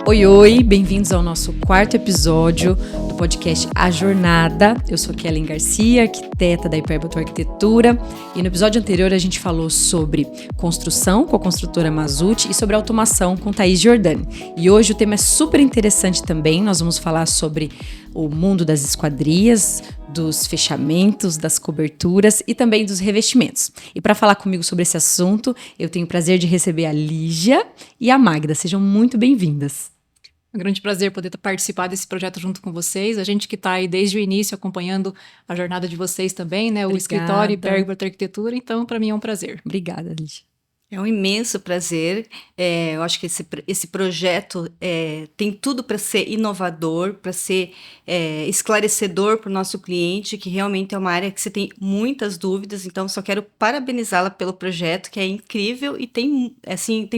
Oi, oi, bem-vindos ao nosso quarto episódio do podcast A Jornada. Eu sou Kellen Garcia, arquiteta da Hiperbator Arquitetura, e no episódio anterior a gente falou sobre construção com a construtora Mazzutti e sobre automação com Thaís Giordani. E hoje o tema é super interessante também, nós vamos falar sobre o mundo das esquadrias, dos fechamentos, das coberturas e também dos revestimentos. E para falar comigo sobre esse assunto, eu tenho o prazer de receber a Lígia e a Magda. Sejam muito bem-vindas. É um grande prazer poder participar desse projeto junto com vocês. A gente que está aí desde o início acompanhando a jornada de vocês também, né? O escritório Hiperbator Arquitetura. Então, para mim é um prazer. Obrigada, Lígia. É um imenso prazer. Eu acho que esse projeto tem tudo para ser inovador, para ser esclarecedor para o nosso cliente, que realmente é uma área que você tem muitas dúvidas. Então, só quero parabenizá-la pelo projeto, que é incrível e tem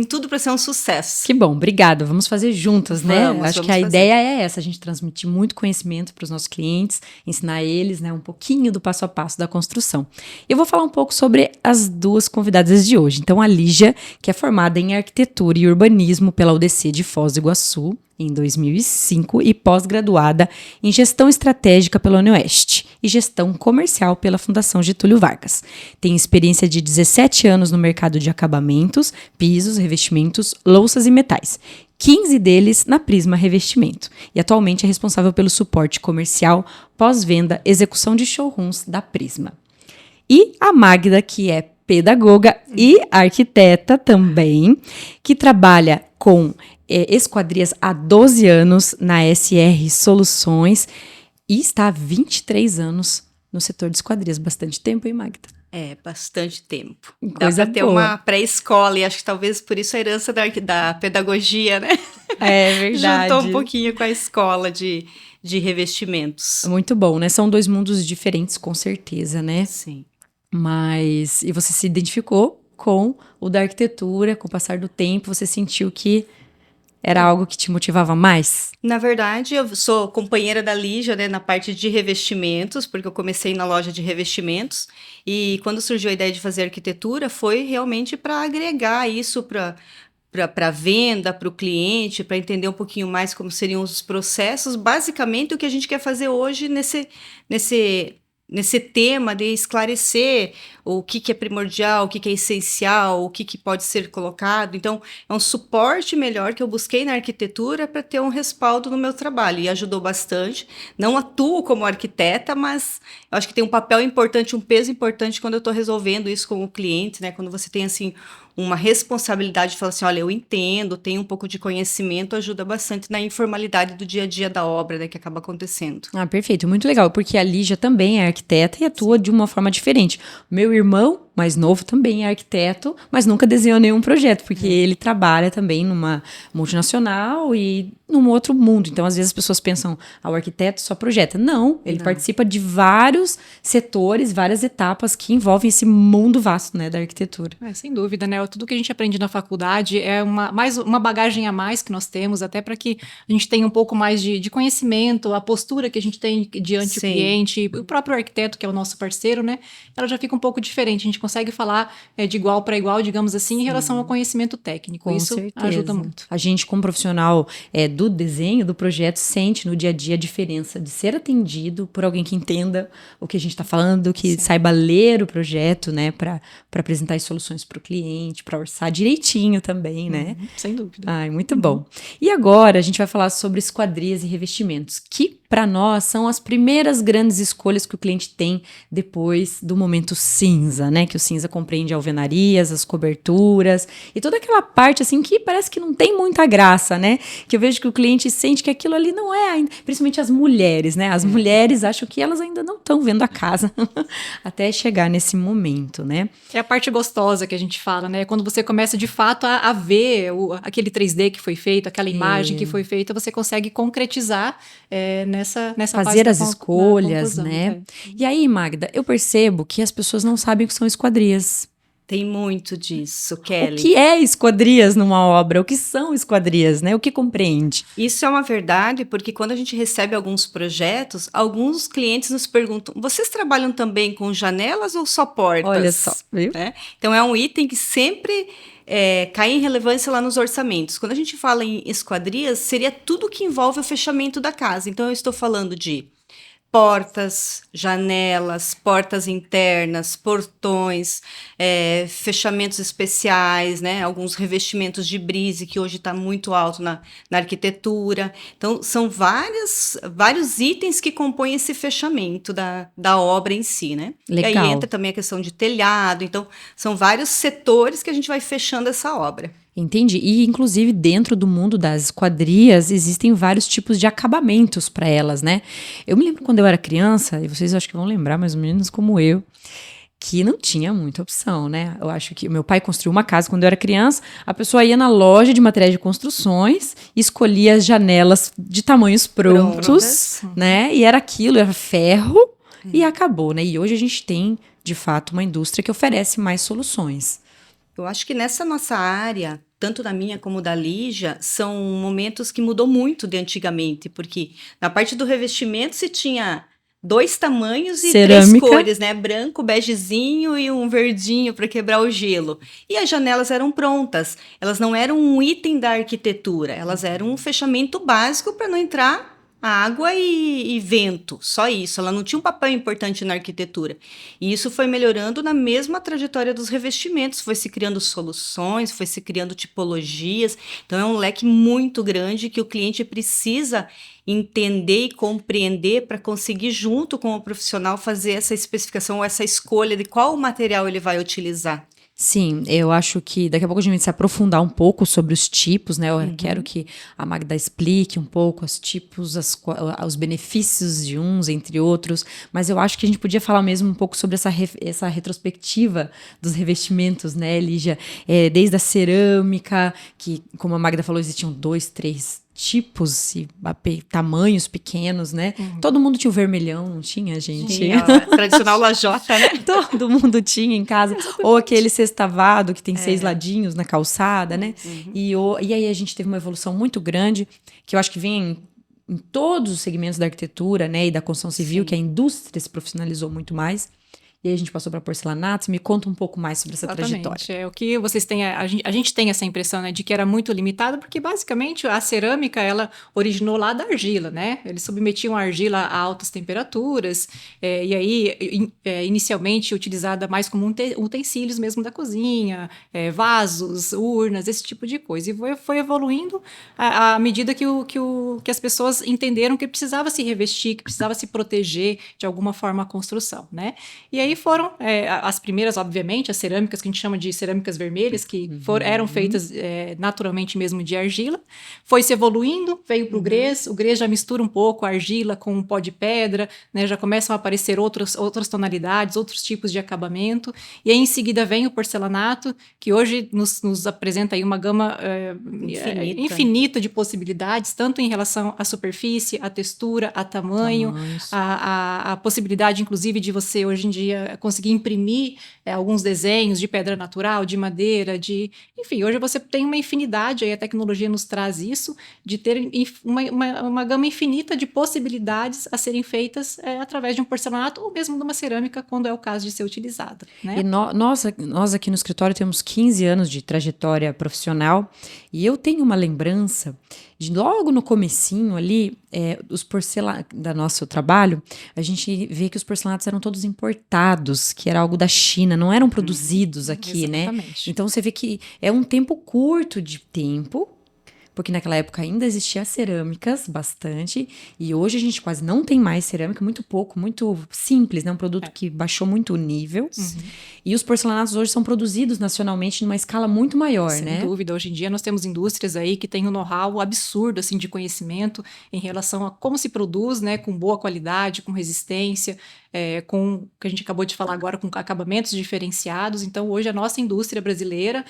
tudo para ser um sucesso. Que bom, obrigada. Vamos fazer juntas, né? Acho que a ideia é essa, a gente transmitir muito conhecimento para os nossos clientes, ensinar eles, né, um pouquinho do passo a passo da construção. Eu vou falar um pouco sobre as duas convidadas de hoje. Então, a Lígia, que é formada em arquitetura e urbanismo pela UDC de Foz do Iguaçu, em 2005, e pós-graduada em gestão estratégica pela UniOeste e gestão comercial pela Fundação Getúlio Vargas. Tem experiência de 17 anos no mercado de acabamentos, pisos, revestimentos, louças e metais. 15 deles na Prisma Revestimento. E atualmente é responsável pelo suporte comercial, pós-venda, execução de showrooms da Prisma. E a Magda, que é pedagoga e arquiteta também, que trabalha com esquadrias há 12 anos na SR Soluções e está há 23 anos no setor de esquadrias. Bastante tempo, hein, Magda? Bastante tempo. Dá para ter uma pré-escola, e acho que talvez por isso a herança da pedagogia, né? É verdade. Juntou um pouquinho com a escola de revestimentos. Muito bom, né? São dois mundos diferentes, com certeza, né? Sim. Mas, e você se identificou com o da arquitetura, com o passar do tempo, você sentiu que era algo que te motivava mais? Na verdade, eu sou companheira da Lígia, né, na parte de revestimentos, porque eu comecei na loja de revestimentos, e quando surgiu a ideia de fazer arquitetura, foi realmente para agregar isso para a venda, para o cliente, para entender um pouquinho mais como seriam os processos. Basicamente, o que a gente quer fazer hoje nesse tema de esclarecer o que é primordial, o que é essencial, o que pode ser colocado. Então, é um suporte melhor que eu busquei na arquitetura para ter um respaldo no meu trabalho, e ajudou bastante. Não atuo como arquiteta, mas eu acho que tem um papel importante, um peso importante quando eu estou resolvendo isso com o cliente, né? Quando você tem, assim, uma responsabilidade de falar assim, olha, eu entendo, tenho um pouco de conhecimento, ajuda bastante na informalidade do dia a dia da obra, né, que acaba acontecendo. Ah, perfeito, muito legal, porque a Lígia também é arquiteta e atua de uma forma diferente. Meu irmão mais novo também é arquiteto, mas nunca desenhou nenhum projeto, porque ele trabalha também numa multinacional e num outro mundo. Então, às vezes as pessoas pensam, o arquiteto só projeta. Não, ele participa de vários setores, várias etapas que envolvem esse mundo vasto, né, da arquitetura. Sem dúvida, né? Tudo que a gente aprende na faculdade é uma bagagem a mais que nós temos, até para que a gente tenha um pouco mais de conhecimento, a postura que a gente tem diante do cliente, o próprio arquiteto, que é o nosso parceiro, né? Ela já fica um pouco diferente. A gente consegue falar de igual para igual, digamos assim, em relação ao conhecimento técnico. Com isso certeza. Ajuda muito. A gente, como profissional do desenho, do projeto, sente no dia a dia a diferença de ser atendido por alguém que entenda o que a gente está falando, que saiba ler o projeto, né, para apresentar as soluções para o cliente, para orçar direitinho também, né? Sem dúvida. Ai, muito bom. E agora a gente vai falar sobre esquadrias e revestimentos, que para nós são as primeiras grandes escolhas que o cliente tem depois do momento cinza, né? Que o cinza compreende alvenarias, as coberturas e toda aquela parte assim que parece que não tem muita graça, né? Que eu vejo que o cliente sente que aquilo ali não é ainda, principalmente as mulheres, né? As mulheres acham que elas ainda não estão vendo a casa até chegar nesse momento, né? É a parte gostosa que a gente fala, né? Quando você começa de fato a ver aquele 3D que foi feito, aquela imagem que foi feita, você consegue concretizar nessa fazer fase as escolhas, né? E aí, Magda, eu percebo que as pessoas não sabem o que são esquadrias. Tem muito disso, Kelly. O que é esquadrias numa obra? O que são esquadrias, né? O que compreende? Isso é uma verdade, porque quando a gente recebe alguns projetos, alguns clientes nos perguntam: vocês trabalham também com janelas ou só portas? Olha só, viu? Né? Então é um item que sempre cai em relevância lá nos orçamentos. Quando a gente fala em esquadrias, seria tudo que envolve o fechamento da casa. Então eu estou falando de portas, janelas, portas internas, portões, fechamentos especiais, né? Alguns revestimentos de brise, que hoje está muito alto na arquitetura. Então, são vários itens que compõem esse fechamento da obra em si, né? Legal. E aí entra também a questão de telhado. Então, são vários setores que a gente vai fechando essa obra. Entendi. E, inclusive, dentro do mundo das esquadrias, existem vários tipos de acabamentos para elas, né? Eu me lembro quando eu era criança, e vocês acho que vão lembrar mais ou menos como eu, que não tinha muita opção, né? Eu acho que meu pai construiu uma casa quando eu era criança, a pessoa ia na loja de materiais de construções, escolhia as janelas de tamanhos prontos, né? E era aquilo, era ferro, e acabou, né? E hoje a gente tem, de fato, uma indústria que oferece mais soluções. Eu acho que nessa nossa área, tanto da minha como da Lígia, são momentos que mudou muito de antigamente, porque na parte do revestimento se tinha 2 tamanhos e cerâmica. 3 cores, né? Branco, begezinho e um verdinho para quebrar o gelo. E as janelas eram prontas, elas não eram um item da arquitetura, elas eram um fechamento básico para não entrar água e vento, só isso. Ela não tinha um papel importante na arquitetura. E isso foi melhorando na mesma trajetória dos revestimentos, foi se criando soluções, foi se criando tipologias. Então é um leque muito grande que o cliente precisa entender e compreender para conseguir, junto com o profissional, fazer essa especificação, essa escolha de qual material ele vai utilizar. Sim, eu acho que daqui a pouco a gente vai se aprofundar um pouco sobre os tipos, né? Eu quero que a Magda explique um pouco os tipos, os benefícios de uns, entre outros, mas eu acho que a gente podia falar mesmo um pouco sobre essa retrospectiva dos revestimentos, né, Lígia? Desde a cerâmica, que, como a Magda falou, existiam 2, 3 tipos e tamanhos pequenos, né? Todo mundo tinha o vermelhão, não tinha, gente? Tinha a tradicional lajota, né? Todo mundo tinha em casa. Ou aquele sextavado que tem 6 ladinhos na calçada, né? E aí a gente teve uma evolução muito grande, que eu acho que vem em todos os segmentos da arquitetura, né? E da construção civil, que a indústria se profissionalizou muito mais. E aí a gente passou para porcelanatos. Me conta um pouco mais sobre essa trajetória. O que vocês têm, a gente tem essa impressão, né, de que era muito limitado, porque basicamente a cerâmica, ela originou lá da argila, né? Eles submetiam a argila a altas temperaturas, e aí inicialmente utilizada mais como utensílios mesmo da cozinha, vasos, urnas, esse tipo de coisa. E foi evoluindo à medida que as pessoas entenderam que precisava se revestir, que precisava se proteger de alguma forma a construção, né? E aí foram as primeiras, obviamente, as cerâmicas que a gente chama de cerâmicas vermelhas, que eram feitas naturalmente mesmo de argila. Foi se evoluindo, veio para o grès já mistura um pouco a argila com pó de pedra, né? Já começam a aparecer outras tonalidades, outros tipos de acabamento, e aí em seguida vem o porcelanato, que hoje nos apresenta aí uma gama infinita de possibilidades, tanto em relação à superfície, à textura, a tamanho, a possibilidade, inclusive, de você hoje em dia conseguir imprimir alguns desenhos de pedra natural, de madeira, enfim, hoje você tem uma infinidade, aí a tecnologia nos traz isso, de ter uma gama infinita de possibilidades a serem feitas através de um porcelanato ou mesmo de uma cerâmica, quando é o caso de ser utilizada, né? E nós aqui no escritório temos 15 anos de trajetória profissional, e eu tenho uma lembrança de logo no comecinho ali, da nosso trabalho, a gente vê que os porcelanatos eram todos importados, que era algo da China, não eram produzidos aqui, exatamente, né? Então você vê que é um tempo curto de tempo, porque naquela época ainda existia cerâmicas bastante, e hoje a gente quase não tem mais cerâmica, muito pouco, muito simples, né? Um produto que baixou muito o nível. E os porcelanatos hoje são produzidos nacionalmente numa escala muito maior, né? Sem dúvida, hoje em dia nós temos indústrias aí que têm um know-how absurdo, assim, de conhecimento em relação a como se produz, né? Com boa qualidade, com resistência, com o que a gente acabou de falar agora, com acabamentos diferenciados. Então, hoje a nossa indústria brasileira,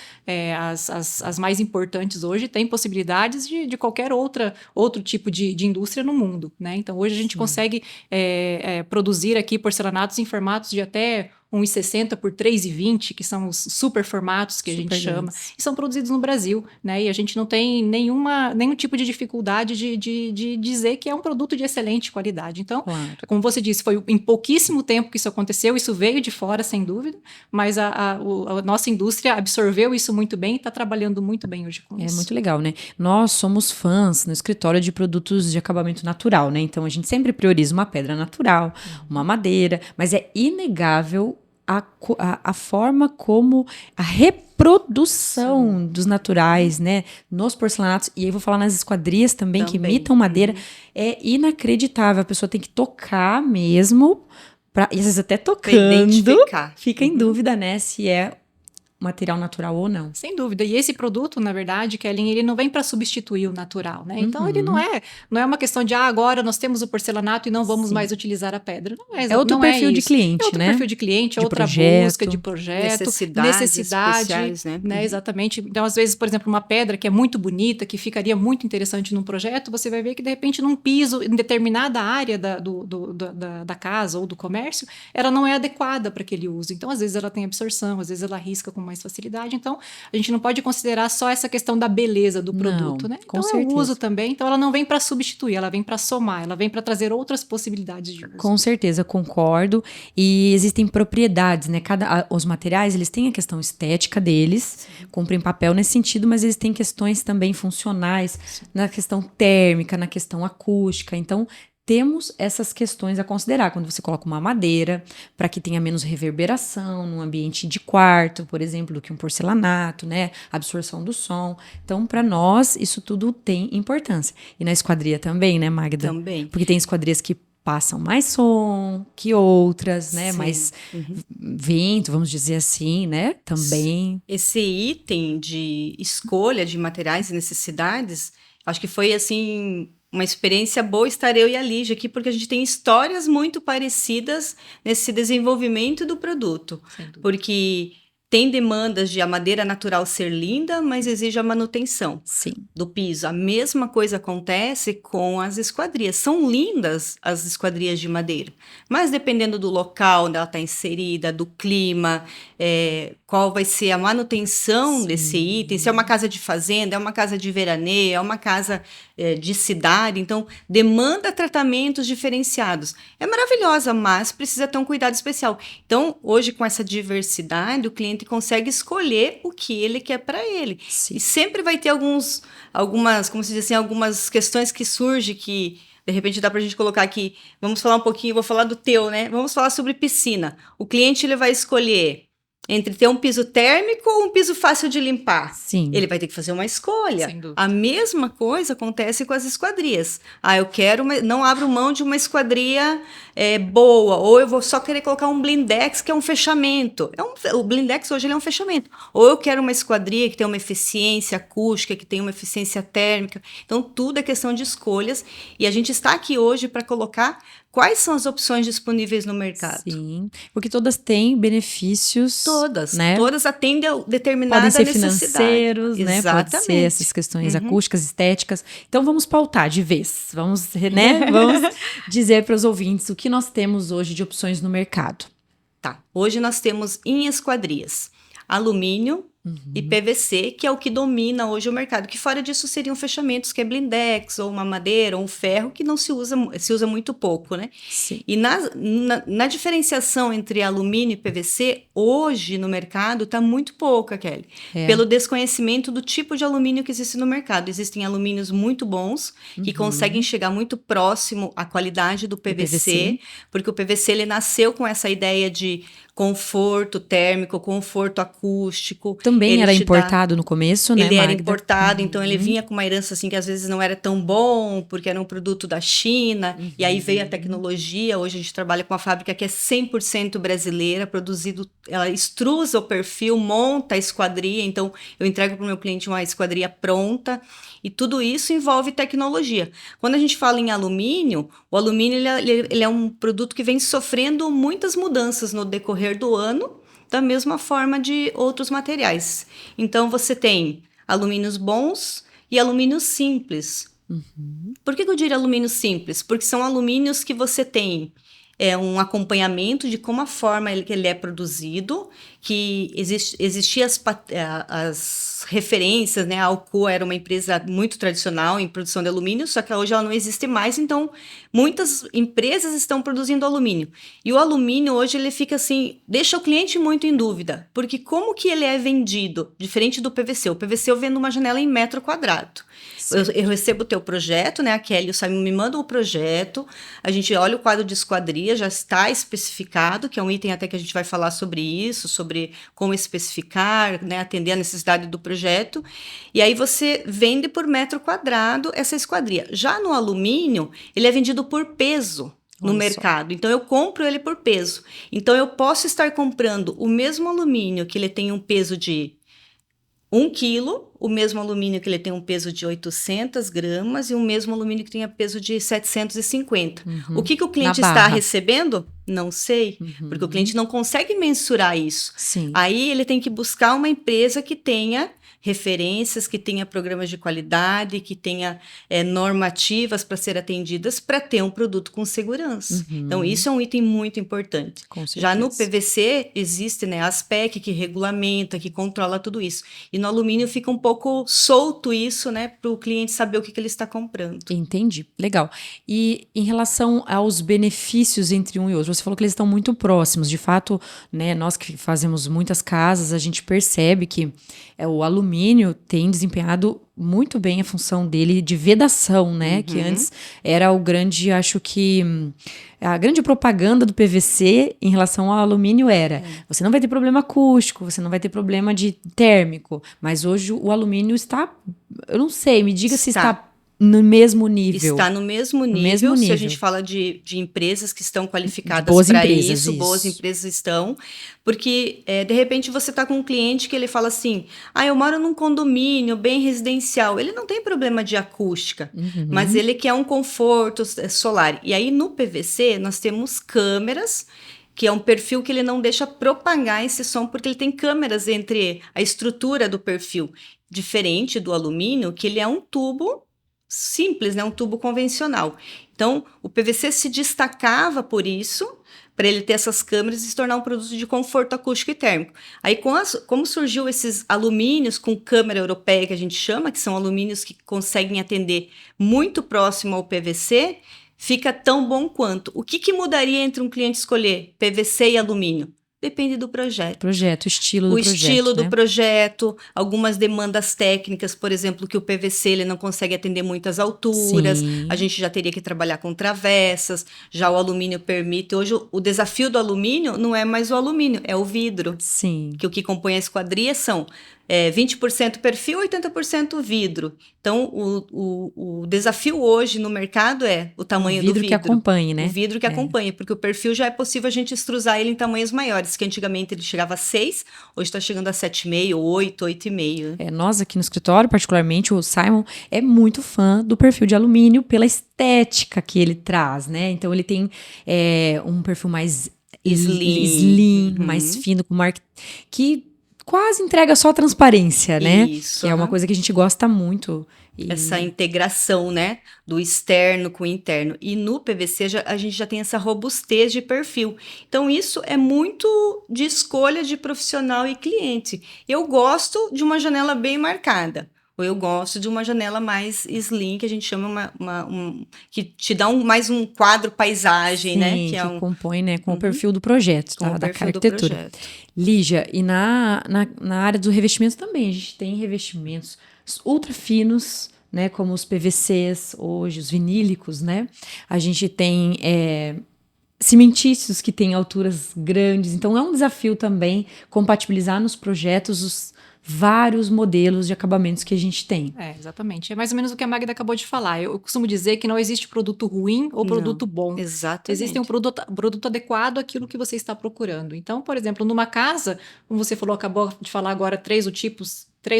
as mais importantes hoje, tem possibilidades de qualquer outro tipo de indústria no mundo, né? Então, hoje a gente consegue produzir aqui porcelanatos em formatos de até 1,60 por 3,20, que são os super formatos que a gente chama, e são produzidos no Brasil, né? E a gente não tem nenhum tipo de dificuldade de dizer que é um produto de excelente qualidade. Então, como você disse, foi em pouquíssimo tempo que isso aconteceu, isso veio de fora, sem dúvida, mas a nossa indústria absorveu isso muito bem e está trabalhando muito bem hoje com isso. É muito legal, né? Nós somos fãs no escritório de produtos de acabamento natural, né? Então, a gente sempre prioriza uma pedra natural, uma madeira, mas é inegável a forma como a reprodução dos naturais, né, nos porcelanatos, e aí vou falar nas esquadrias também. Que imitam madeira, é inacreditável. A pessoa tem que tocar mesmo, e às vezes até tocando, fica em dúvida, né, se é material natural ou não. Sem dúvida. E esse produto, na verdade, Kellen, ele não vem para substituir o natural, né? Então, ele não é uma questão de, agora nós temos o porcelanato e não vamos mais utilizar a pedra. Não é, é outro perfil de cliente, né? É outro perfil de cliente, de outra projeto, busca de projeto, necessidade especiais, né? Exatamente. Então, às vezes, por exemplo, uma pedra que é muito bonita, que ficaria muito interessante num projeto, você vai ver que, de repente, num piso, em determinada área da casa ou do comércio, ela não é adequada para aquele uso. Então, às vezes, ela tem absorção, às vezes ela risca com mais facilidade. Então, a gente não pode considerar só essa questão da beleza do produto, né? Então, é o uso também. Então, ela não vem para substituir, ela vem para somar, ela vem para trazer outras possibilidades de uso. Com certeza, concordo. E existem propriedades, né? Os materiais, eles têm a questão estética deles, cumprem papel nesse sentido, mas eles têm questões também funcionais, na questão térmica, na questão acústica. Então, temos essas questões a considerar quando você coloca uma madeira, para que tenha menos reverberação num ambiente de quarto, por exemplo, do que um porcelanato, né? Absorção do som. Então, para nós, isso tudo tem importância. E na esquadria também, né, Magda? Também. Porque tem esquadrias que passam mais som que outras, né? Mais vento, vamos dizer assim, né? Também. Esse item de escolha de materiais e necessidades, acho que foi, assim, uma experiência boa estar eu e a Lígia aqui, porque a gente tem histórias muito parecidas nesse desenvolvimento do produto. Porque tem demandas de a madeira natural ser linda, mas exige a manutenção do piso. A mesma coisa acontece com as esquadrias. São lindas as esquadrias de madeira, mas dependendo do local onde ela está inserida, do clima, qual vai ser a manutenção desse item, se é uma casa de fazenda, é uma casa de veraneio, é uma casa de cidade, então demanda tratamentos diferenciados. É maravilhosa, mas precisa ter um cuidado especial. Então, hoje, com essa diversidade, o cliente consegue escolher o que ele quer para ele. E sempre vai ter algumas, como se diz assim, algumas questões que surgem que, de repente, dá para a gente colocar aqui. Vamos falar um pouquinho, vou falar do teu, né? Vamos falar sobre piscina. O cliente, ele vai escolher entre ter um piso térmico ou um piso fácil de limpar. Ele vai ter que fazer uma escolha. A mesma coisa acontece com as esquadrias. Eu quero não abro mão de uma esquadria boa, ou eu vou só querer colocar um blindex, que é um fechamento. O blindex hoje ele é um fechamento. Ou eu quero uma esquadria que tem uma eficiência acústica, que tem uma eficiência térmica. Então, tudo é questão de escolhas. E a gente está aqui hoje para colocar quais são as opções disponíveis no mercado. Sim, porque todas têm benefícios. Né? Todas atendem a determinada necessidade. Podem ser financeiros, né? Pode ser essas questões acústicas, estéticas. Então, vamos pautar de vez. Vamos, né? Vamos dizer para os ouvintes o que nós temos hoje de opções no mercado. Hoje nós temos em esquadrias alumínio e PVC, que é o que domina hoje o mercado. Que fora disso seriam fechamentos, que é blindex, ou uma madeira, ou um ferro, que não se usa muito pouco, né? E na diferenciação entre alumínio e PVC, hoje no mercado está muito pouca, Kelly. Pelo desconhecimento do tipo de alumínio que existe no mercado. Existem alumínios muito bons, que conseguem chegar muito próximo à qualidade do PVC, porque o PVC ele nasceu com essa ideia de conforto térmico, conforto acústico. Também era importado no começo, né, Ele era Magda? importado, então ele vinha com uma herança assim que às vezes não era tão bom, porque era um produto da China, e aí veio a tecnologia. Hoje a gente trabalha com uma fábrica que é 100% brasileira, ela extrusa o perfil, monta a esquadria, então eu entrego para o meu cliente uma esquadria pronta, e tudo isso envolve tecnologia. Quando a gente fala em alumínio, o alumínio ele é um produto que vem sofrendo muitas mudanças no decorrer do ano, da mesma forma de outros materiais. Então, você tem alumínios bons e alumínios simples. Por que eu diria alumínio simples? Porque são alumínios que você tem um acompanhamento de como a forma que ele é produzido, que existiam as referências, né? A Alcoa era uma empresa muito tradicional em produção de alumínio, só que hoje ela não existe mais, então muitas empresas estão produzindo alumínio. E o alumínio hoje ele fica assim, deixa o cliente muito em dúvida, porque como que ele é vendido? Diferente do PVC. O PVC eu vendo uma janela em metro quadrado. Eu recebo o teu projeto, né? A Kelly e o Simon me mandam o projeto, a gente olha o quadro de esquadria, já está especificado, que é um item até que a gente vai falar sobre isso, sobre como especificar, né? Atender a necessidade do projeto. E aí você vende por metro quadrado essa esquadria. Já no alumínio, ele é vendido por peso no mercado. Então, eu compro ele por peso. Então, eu posso estar comprando o mesmo alumínio que ele tem um peso de 1 quilo, o mesmo alumínio que ele tem um peso de 800 gramas e o mesmo alumínio que tenha peso de 750. O que o cliente está recebendo? Não sei, porque o cliente não consegue mensurar isso. Sim. Aí ele tem que buscar uma empresa que tenha referências, que tenha programas de qualidade, que tenha normativas para ser atendidas para ter um produto com segurança. Então, isso é um item muito importante. Já no PVC, existe, né, a ASPEC que regulamenta, que controla tudo isso. E no alumínio fica um pouco solto isso, né, para o cliente saber o que ele está comprando. Entendi, legal. E em relação aos benefícios entre um e outro, você falou que eles estão muito próximos. De fato, né, nós que fazemos muitas casas, a gente percebe que o alumínio tem desempenhado muito bem a função dele de vedação, né? Que antes era o grande, acho que a grande propaganda do PVC em relação ao alumínio era você não vai ter problema acústico, você não vai ter problema de térmico, mas hoje o alumínio está, eu não sei, me diga se está no mesmo nível. Está no mesmo nível. Se a gente fala de empresas que estão qualificadas para isso, boas empresas estão. Porque, de repente, você está com um cliente que ele fala assim, eu moro num condomínio bem residencial. Ele não tem problema de acústica, mas ele quer um conforto solar. E aí, no PVC, nós temos câmeras, que é um perfil que ele não deixa propagar esse som, porque ele tem câmeras entre a estrutura do perfil. Diferente do alumínio, que ele é um tubo simples, né? Um tubo convencional. Então, o PVC se destacava por isso, para ele ter essas câmeras e se tornar um produto de conforto acústico e térmico. Aí, como surgiu esses alumínios com câmera europeia, que a gente chama, que são alumínios que conseguem atender muito próximo ao PVC, fica tão bom quanto. O que mudaria entre um cliente escolher PVC e alumínio? Depende do projeto. O estilo do projeto. O estilo do projeto, algumas demandas técnicas, por exemplo, que o PVC ele não consegue atender muitas alturas, a gente já teria que trabalhar com travessas, já o alumínio permite. Hoje, o desafio do alumínio não é mais o alumínio, é o vidro. Sim. Que o que compõe a esquadria são 20% perfil, 80% vidro. Então, o desafio hoje no mercado é o tamanho do vidro. O vidro que acompanhe, né? O vidro que acompanha, porque o perfil já é possível a gente extrusar ele em tamanhos maiores, que antigamente ele chegava a 6, hoje está chegando a 7,5, 8, 8,5. Nós aqui no escritório, particularmente, o Simon é muito fã do perfil de alumínio pela estética que ele traz, né? Então, ele tem um perfil mais slim, mais fino, com que quase entrega só a transparência, né? Isso. Que é uma coisa que a gente gosta muito. Essa integração, né? Do externo com o interno. E no PVC a gente já tem essa robustez de perfil. Então, isso é muito de escolha de profissional e cliente. Eu gosto de uma janela bem marcada. Ou eu gosto de uma janela mais slim, que a gente chama que te dá mais um quadro paisagem, né? Que compõe, né, com o perfil do projeto, tá? Da arquitetura. Lígia, e na área do revestimento também, a gente tem revestimentos ultra finos, né? Como os PVCs hoje, os vinílicos, né? A gente tem cimentícios que têm alturas grandes, então é um desafio também compatibilizar nos projetos os vários modelos de acabamentos que a gente tem. Exatamente. É mais ou menos o que a Magda acabou de falar. Eu costumo dizer que não existe produto ruim ou produto bom. Exatamente. Existe um produto adequado àquilo que você está procurando. Então, por exemplo, numa casa, como você falou, acabou de falar agora, 3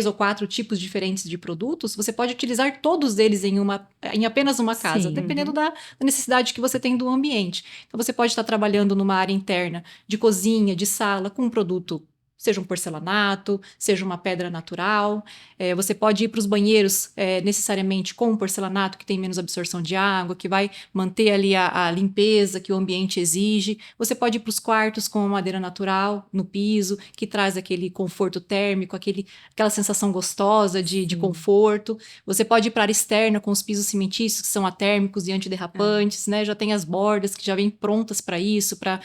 ou 4 tipos diferentes de produtos, você pode utilizar todos eles em apenas uma casa, dependendo da necessidade que você tem do ambiente. Então, você pode estar trabalhando numa área interna de cozinha, de sala, com um produto seja um porcelanato, seja uma pedra natural. Você pode ir para os banheiros necessariamente com um porcelanato que tem menos absorção de água, que vai manter ali a limpeza que o ambiente exige. Você pode ir para os quartos com uma madeira natural no piso, que traz aquele conforto térmico, aquela sensação gostosa de conforto. Você pode ir para a área externa com os pisos cimentícios, que são atérmicos e antiderrapantes, né? Já tem as bordas que já vêm prontas para isso, para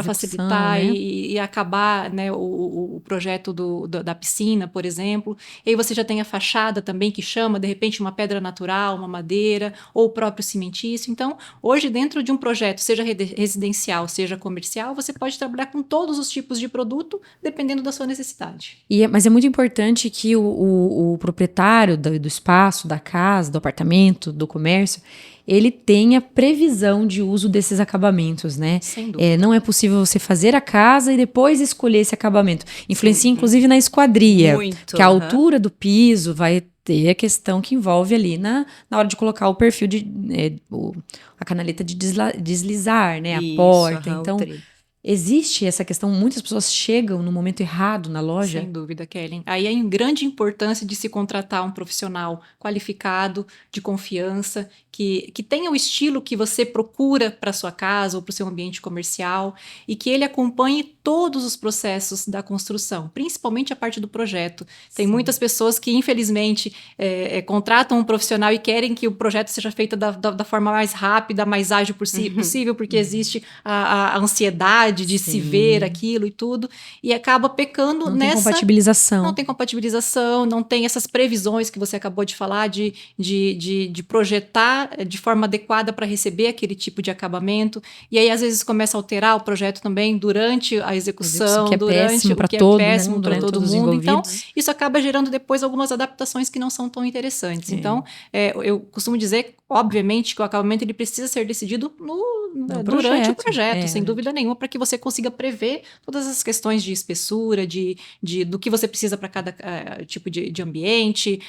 facilitar, né? e acabar, né, o projeto da piscina, por exemplo. E aí você já tem a fachada também, que chama, de repente, uma pedra natural, uma madeira, ou o próprio cimentício. Então, hoje, dentro de um projeto, seja residencial, seja comercial, você pode trabalhar com todos os tipos de produto, dependendo da sua necessidade. Mas é muito importante que o proprietário do espaço, da casa, do apartamento, do comércio, ele tenha previsão de uso desses acabamentos, né? Sem dúvida. Não é possível você fazer a casa e depois escolher esse acabamento. Influencia, inclusive, na esquadria. Muito. Que a altura do piso vai ter a questão que envolve ali na hora de colocar o perfil a canaleta de deslizar, né? Isso, a porta. o Então, trem. existe essa questão, muitas pessoas chegam no momento errado na loja. Sem dúvida, Kellen. Aí é em grande importância de se contratar um profissional qualificado, de confiança, que tenha o estilo que você procura para sua casa ou para o seu ambiente comercial e que ele acompanhe todos os processos da construção, principalmente a parte do projeto. Tem muitas pessoas que, infelizmente, contratam um profissional e querem que o projeto seja feito da forma mais rápida, mais ágil possível, porque existe a ansiedade de se ver aquilo e tudo, e acaba pecando não nessa... Tem compatibilização. Não tem compatibilização, não tem essas previsões que você acabou de falar, de projetar de forma adequada para receber aquele tipo de acabamento, e aí às vezes começa a alterar o projeto também durante a execução, que é durante péssimo para o que todo é péssimo para mundo, né? todo Todos mundo. Então, envolvidos. isso acaba gerando depois algumas adaptações que não são tão interessantes. Então, eu costumo dizer, obviamente, que o acabamento ele precisa ser decidido durante o projeto, sem dúvida nenhuma, para que você consiga prever todas as questões de espessura, do que você precisa para cada tipo de ambiente,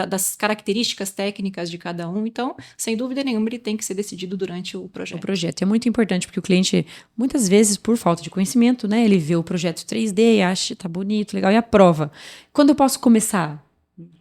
das características técnicas de cada um. Então, sem dúvida nenhuma, ele tem que ser decidido durante o projeto. O projeto é muito importante, porque o cliente, muitas vezes, por falta de conhecimento, né, ele vê o projeto 3D e acha, tá bonito, legal, e aprova. Quando eu posso começar?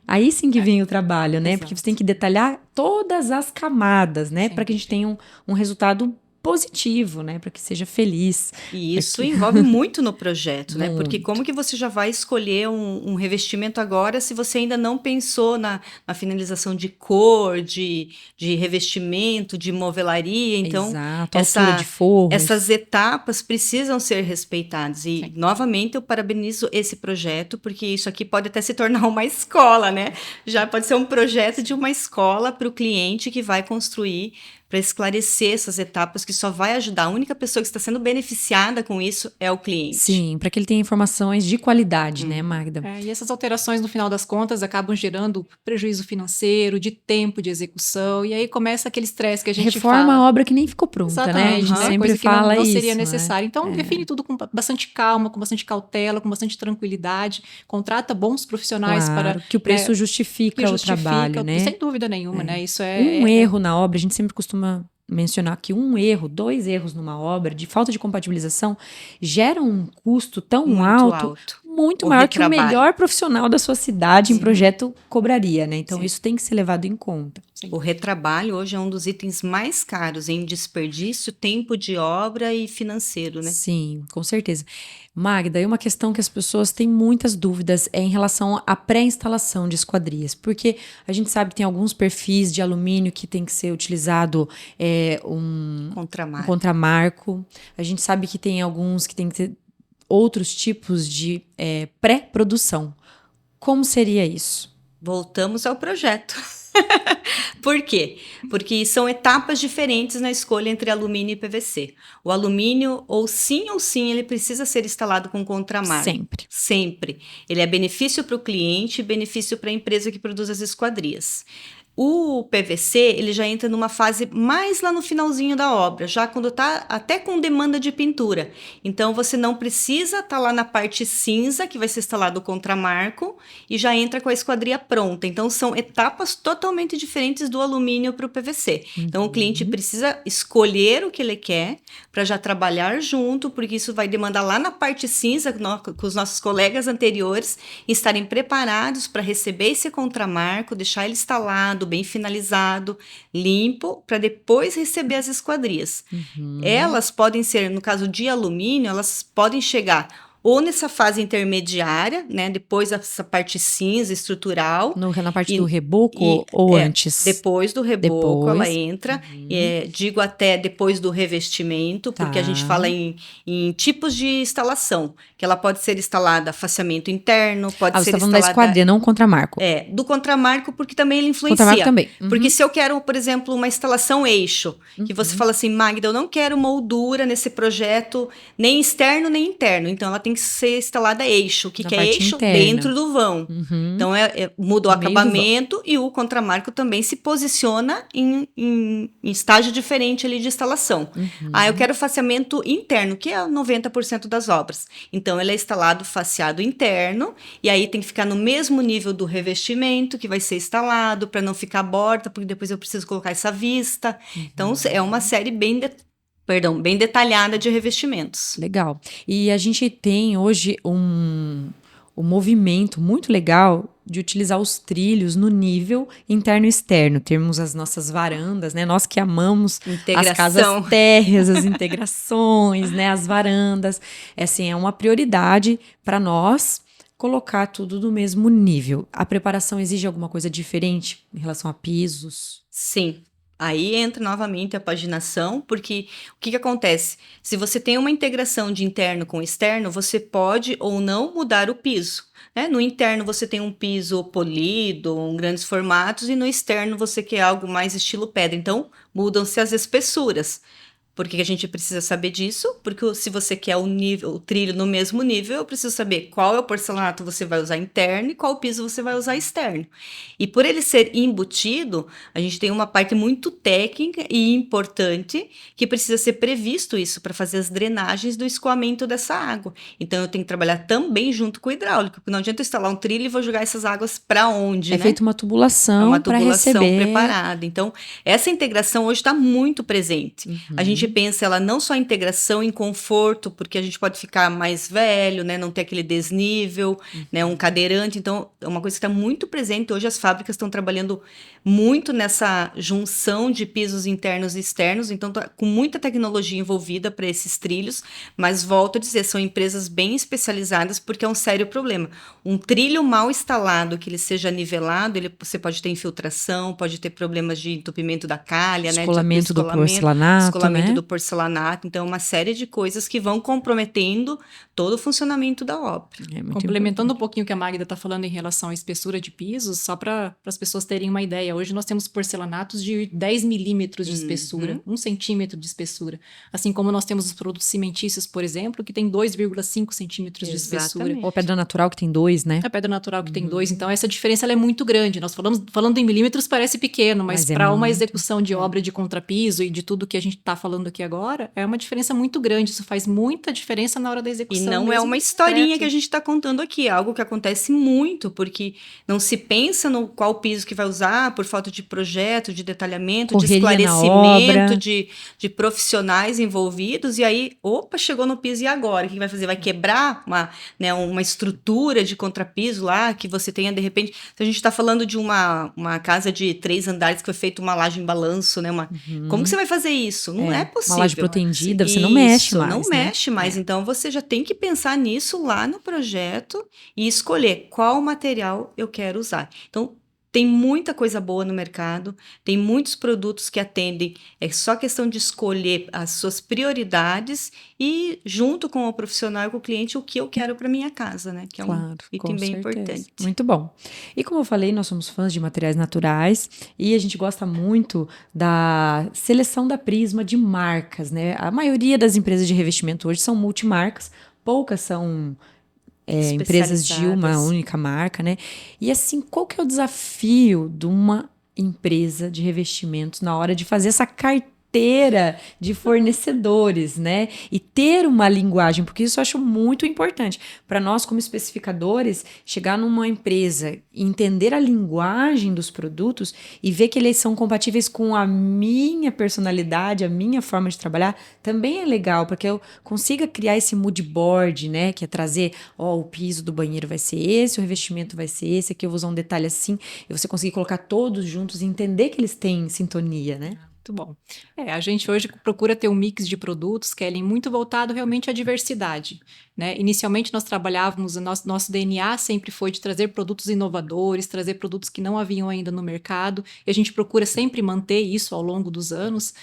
Aí sim que vem o trabalho, né? Exato. Porque você tem que detalhar todas as camadas, né? Para que a gente tenha um resultado positivo, né? Para que seja feliz. E isso envolve muito no projeto, né? Muito. Porque como que você já vai escolher um revestimento agora se você ainda não pensou na finalização de cor, de revestimento, de movelaria? Então, Exato, altura de forros. essas etapas precisam ser respeitadas. E, novamente, eu parabenizo esse projeto, porque isso aqui pode até se tornar uma escola, né? Já pode ser um projeto de uma escola para o cliente que vai construir, para esclarecer essas etapas, que só vai ajudar. A única pessoa que está sendo beneficiada com isso é o cliente. Sim, para que ele tenha informações de qualidade, né, Magda? E essas alterações, no final das contas, acabam gerando prejuízo financeiro, de tempo de execução, e aí começa aquele estresse que a gente Reforma fala. a obra que nem ficou pronta, Exatamente, né? A gente sempre coisa que fala não isso. seria né? necessário. Então, define tudo com bastante calma, com bastante cautela, com bastante tranquilidade. Contrata bons profissionais para... que o preço justifica o trabalho, né? Sem dúvida nenhuma, né? Isso erro na obra, a gente sempre costuma mencionar que 2 erros numa obra de falta de compatibilização gera um custo tão muito maior que o melhor profissional da sua cidade em projeto cobraria, né? Então, isso tem que ser levado em conta. O retrabalho hoje é um dos itens mais caros em desperdício, tempo de obra e financeiro, né? Sim, com certeza. Magda, uma questão que as pessoas têm muitas dúvidas é em relação à pré-instalação de esquadrias, porque a gente sabe que tem alguns perfis de alumínio que tem que ser utilizado um contramarco. A gente sabe que tem alguns que tem que ter outros tipos de pré-produção. Como seria isso? Voltamos ao projeto. Por quê? Porque são etapas diferentes na escolha entre alumínio e PVC. O alumínio, ou sim, ele precisa ser instalado com contramarco. Sempre. Ele é benefício para o cliente e benefício para a empresa que produz as esquadrias. O PVC, ele já entra numa fase mais lá no finalzinho da obra, já quando está até com demanda de pintura. Então, você não precisa estar lá na parte cinza, que vai ser instalado o contramarco, e já entra com a esquadria pronta. Então, são etapas totalmente diferentes do alumínio para o PVC. Então, o cliente precisa escolher o que ele quer para já trabalhar junto, porque isso vai demandar lá na parte cinza, com os nossos colegas anteriores, estarem preparados para receber esse contramarco, deixar ele instalado, bem finalizado, limpo, para depois receber as esquadrias. Elas podem ser, no caso de alumínio, elas podem chegar ou nessa fase intermediária, né, depois dessa parte cinza estrutural. Na parte do reboco ou antes? Depois do reboco ela entra, digo até depois do revestimento, porque a gente fala em tipos de instalação, que ela pode ser instalada faceamento interno, pode ser você tá falando instalada... da esquadria, não contramarco. Do contramarco, porque também ele influencia. Contramarco também. Porque se eu quero, por exemplo, uma instalação eixo, que você fala assim, Magda, eu não quero moldura nesse projeto, nem externo nem interno, então ela tem que ser instalada eixo. O que é eixo? Interna. Dentro do vão. Então, muda o acabamento e o contramarco também se posiciona em estágio diferente ali de instalação. Eu quero faceamento interno, que é 90% das obras. Então, ele é instalado faceado interno, e aí tem que ficar no mesmo nível do revestimento que vai ser instalado, para não ficar borda, porque depois eu preciso colocar essa vista. Então, é uma série bem detalhada de revestimentos. Legal. E a gente tem hoje um movimento muito legal de utilizar os trilhos no nível interno e externo. Temos as nossas varandas, né? Nós que amamos as casas térreas, as integrações, né? As varandas. É uma prioridade para nós colocar tudo no mesmo nível. A preparação exige alguma coisa diferente em relação a pisos? Sim. Aí entra novamente a paginação, porque o que acontece? Se você tem uma integração de interno com externo, você pode ou não mudar o piso. Né? No interno você tem um piso polido, grandes formatos, e no externo você quer algo mais estilo pedra. Então, mudam-se as espessuras. Por que a gente precisa saber disso? Porque se você quer o trilho no mesmo nível, eu preciso saber qual é o porcelanato você vai usar interno e qual piso você vai usar externo. E por ele ser embutido, a gente tem uma parte muito técnica e importante que precisa ser previsto isso para fazer as drenagens do escoamento dessa água. Então, eu tenho que trabalhar também junto com o hidráulico, porque não adianta eu instalar um trilho e vou jogar essas águas para onde, né? Feita uma tubulação para receber. Uma tubulação preparada. Então, essa integração hoje está muito presente. A gente pensa ela não só em integração, em conforto, porque a gente pode ficar mais velho, né, não ter aquele desnível, né, um cadeirante. Então, é uma coisa que está muito presente. Hoje as fábricas estão trabalhando muito nessa junção de pisos internos e externos, então tá com muita tecnologia envolvida para esses trilhos, mas volto a dizer, são empresas bem especializadas, porque é um sério problema. Um trilho mal instalado, que ele seja nivelado, você pode ter infiltração, pode ter problemas de entupimento da calha, descolamento do porcelanato, descolamento do porcelanato. Então, uma série de coisas que vão comprometendo todo o funcionamento da obra. Complementando um pouquinho o que a Magda está falando em relação à espessura de pisos, só para as pessoas terem uma ideia, hoje nós temos porcelanatos de 10 milímetros de espessura, 1 centímetro de espessura. Assim como nós temos os produtos cimentícios, por exemplo, que tem 2,5 centímetros de espessura. Ou a pedra natural que tem 2, né? A pedra natural que tem 2. Então, essa diferença ela é muito grande. Nós falando em milímetros parece pequeno, mas para uma execução de obra de contrapiso e de tudo que a gente está falando aqui agora, é uma diferença muito grande. Isso faz muita diferença na hora da execução. E não é uma historinha que a gente está contando aqui, é algo que acontece muito, porque não se pensa no qual piso que vai usar, por falta de projeto, de detalhamento, correria, de esclarecimento, de profissionais envolvidos, e aí, chegou no piso, e agora? O que vai fazer? Vai quebrar uma estrutura de contrapiso lá, que você tenha, de repente... Se a gente está falando de uma casa de 3 andares que foi feita uma laje em balanço, né? Como que você vai fazer isso? Não é possível. Uma laje protendida, você não mexe mais. Não mexe mais, então você já tem que pensar nisso lá no projeto e escolher qual material eu quero usar. Então, tem muita coisa boa no mercado, tem muitos produtos que atendem, é só questão de escolher as suas prioridades e, junto com o profissional e com o cliente, o que eu quero para minha casa, né? Que é um item bem importante. Muito bom. E como eu falei, nós somos fãs de materiais naturais e a gente gosta muito da seleção da Prisma de marcas, né? A maioria das empresas de revestimento hoje são multimarcas, poucas são... empresas de uma única marca, né? E assim, qual que é o desafio de uma empresa de revestimentos na hora de fazer essa carteira de fornecedores, né? E ter uma linguagem, porque isso eu acho muito importante. Para nós, como especificadores, chegar numa empresa e entender a linguagem dos produtos e ver que eles são compatíveis com a minha personalidade, a minha forma de trabalhar, também é legal, porque eu consiga criar esse mood board, né? Que é trazer, o piso do banheiro vai ser esse, o revestimento vai ser esse, aqui eu vou usar um detalhe assim, e você conseguir colocar todos juntos e entender que eles têm sintonia, né? Muito bom. A gente hoje procura ter um mix de produtos, Kelly, muito voltado realmente à diversidade, né? Inicialmente nós trabalhávamos, nosso DNA sempre foi de trazer produtos inovadores, trazer produtos que não haviam ainda no mercado, e a gente procura sempre manter isso ao longo dos anos.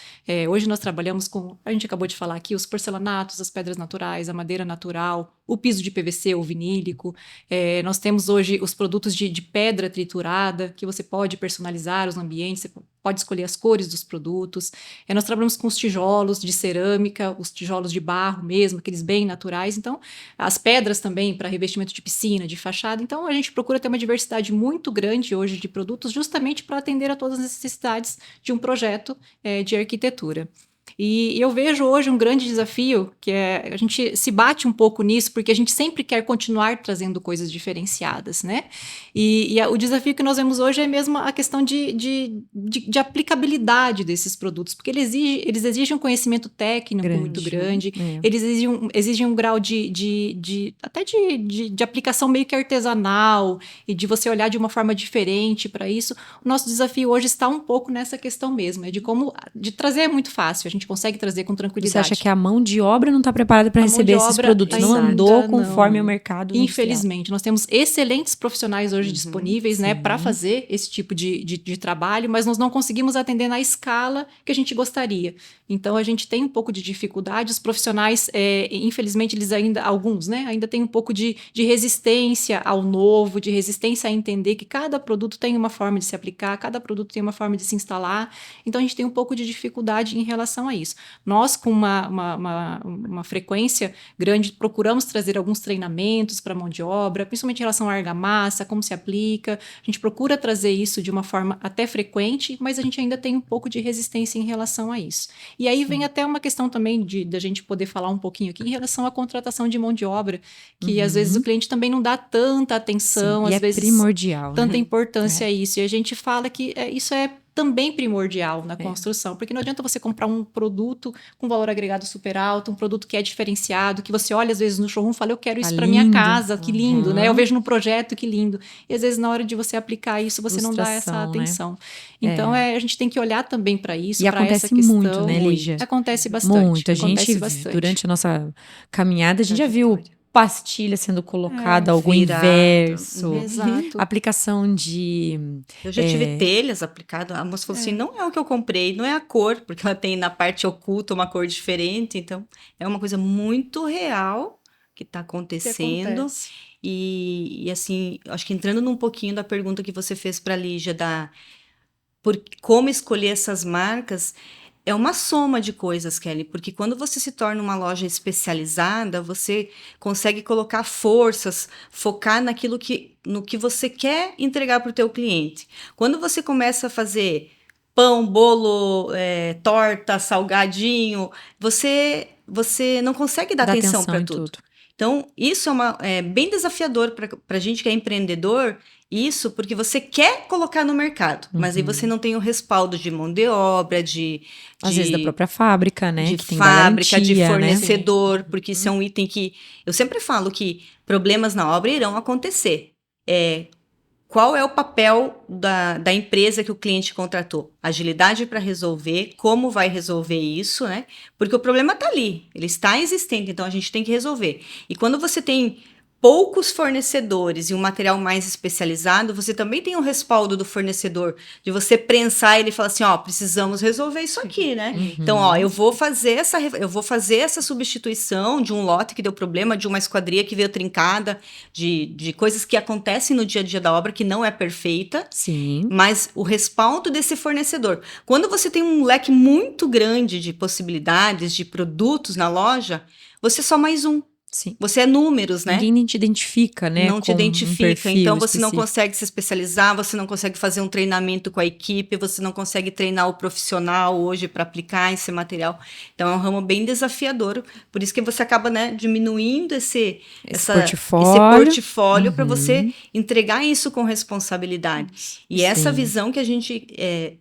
Hoje nós trabalhamos com, a gente acabou de falar aqui, os porcelanatos, as pedras naturais, a madeira natural, o piso de PVC ou vinílico. Nós temos hoje os produtos de pedra triturada, que você pode personalizar os ambientes, você pode escolher as cores dos produtos. Nós trabalhamos com os tijolos de cerâmica, os tijolos de barro mesmo, aqueles bem naturais. Então, as pedras também para revestimento de piscina, de fachada. Então, a gente procura ter uma diversidade muito grande hoje de produtos, justamente para atender a todas as necessidades de um projeto de arquitetura. E eu vejo hoje um grande desafio, que a gente se bate um pouco nisso, porque a gente sempre quer continuar trazendo coisas diferenciadas, né? E o desafio que nós vemos hoje é mesmo a questão de aplicabilidade desses produtos, porque eles exigem um conhecimento técnico muito grande, eles exigem um grau até de aplicação meio que artesanal, e de você olhar de uma forma diferente para isso. O nosso desafio hoje está um pouco nessa questão mesmo, de trazer é muito fácil, a gente consegue trazer com tranquilidade. Você acha que a mão de obra não está preparada para receber esses produtos? Não andou conforme o mercado infelizmente, nós temos excelentes profissionais hoje disponíveis, né, para fazer esse tipo de trabalho, mas nós não conseguimos atender na escala que a gente gostaria. Então, a gente tem um pouco de dificuldade. Os profissionais, infelizmente, eles alguns, né, ainda têm um pouco de resistência ao novo, de resistência a entender que cada produto tem uma forma de se aplicar, cada produto tem uma forma de se instalar. Então, a gente tem um pouco de dificuldade em relação a isso. Nós, com uma frequência grande, procuramos trazer alguns treinamentos para a mão de obra, principalmente em relação à argamassa, como se aplica. A gente procura trazer isso de uma forma até frequente, mas a gente ainda tem um pouco de resistência em relação a isso. E aí vem até uma questão também da gente poder falar um pouquinho aqui em relação à contratação de mão de obra, que às vezes o cliente também não dá tanta atenção, às vezes primordial, tanta importância a isso. E a gente fala que isso é também primordial na construção, porque não adianta você comprar um produto com valor agregado super alto, um produto que é diferenciado, que você olha às vezes no showroom e fala, eu quero isso para minha casa, que lindo, né? Eu vejo no projeto, que lindo. E às vezes na hora de você aplicar isso, você não dá essa atenção. Né? Então a gente tem que olhar também para isso, para essa questão. E acontece muito, né, Lígia? Acontece bastante. Muito. A gente, durante a nossa caminhada, a gente já viu pastilha sendo colocada, algo inverso. Exato. Aplicação de... Eu já tive telhas aplicadas. A moça falou assim, não é o que eu comprei, não é a cor, porque ela tem na parte oculta uma cor diferente. Então, é uma coisa muito real que está acontecendo. E assim, acho que entrando um pouquinho da pergunta que você fez para a Lígia, por como escolher essas marcas... É uma soma de coisas, Kelly, porque quando você se torna uma loja especializada, você consegue colocar forças, focar no que você quer entregar para o teu cliente. Quando você começa a fazer pão, bolo, torta, salgadinho, você não consegue dar atenção para tudo. Então, isso é bem desafiador para a gente que é empreendedor, isso porque você quer colocar no mercado, mas aí você não tem o respaldo de mão de obra, às vezes da própria fábrica, né? De que tem fábrica, garantia, de fornecedor, né? Porque isso é um item que... Eu sempre falo que problemas na obra irão acontecer. Qual é o papel da empresa que o cliente contratou? Agilidade para resolver, como vai resolver isso, né? Porque o problema está ali, ele está existente, então a gente tem que resolver. E quando você tem poucos fornecedores e um material mais especializado, você também tem um respaldo do fornecedor, de você prensar ele e falar assim, precisamos resolver isso aqui, né? Então, eu vou fazer essa substituição de um lote que deu problema, de uma esquadria que veio trincada, de coisas que acontecem no dia a dia da obra que não é perfeita, sim, mas o respaldo desse fornecedor. Quando você tem um leque muito grande de possibilidades, de produtos na loja, você é só mais um. Sim. Você é números, né? Ninguém te identifica, né? Não te identifica. Então, você não específico. consegue se especializar, você não consegue fazer um treinamento com a equipe, você não consegue treinar o profissional hoje para aplicar esse material. Então, é um ramo bem desafiador. Por isso que você acaba, né, diminuindo esse portfólio para você entregar isso com responsabilidade. E essa visão que a gente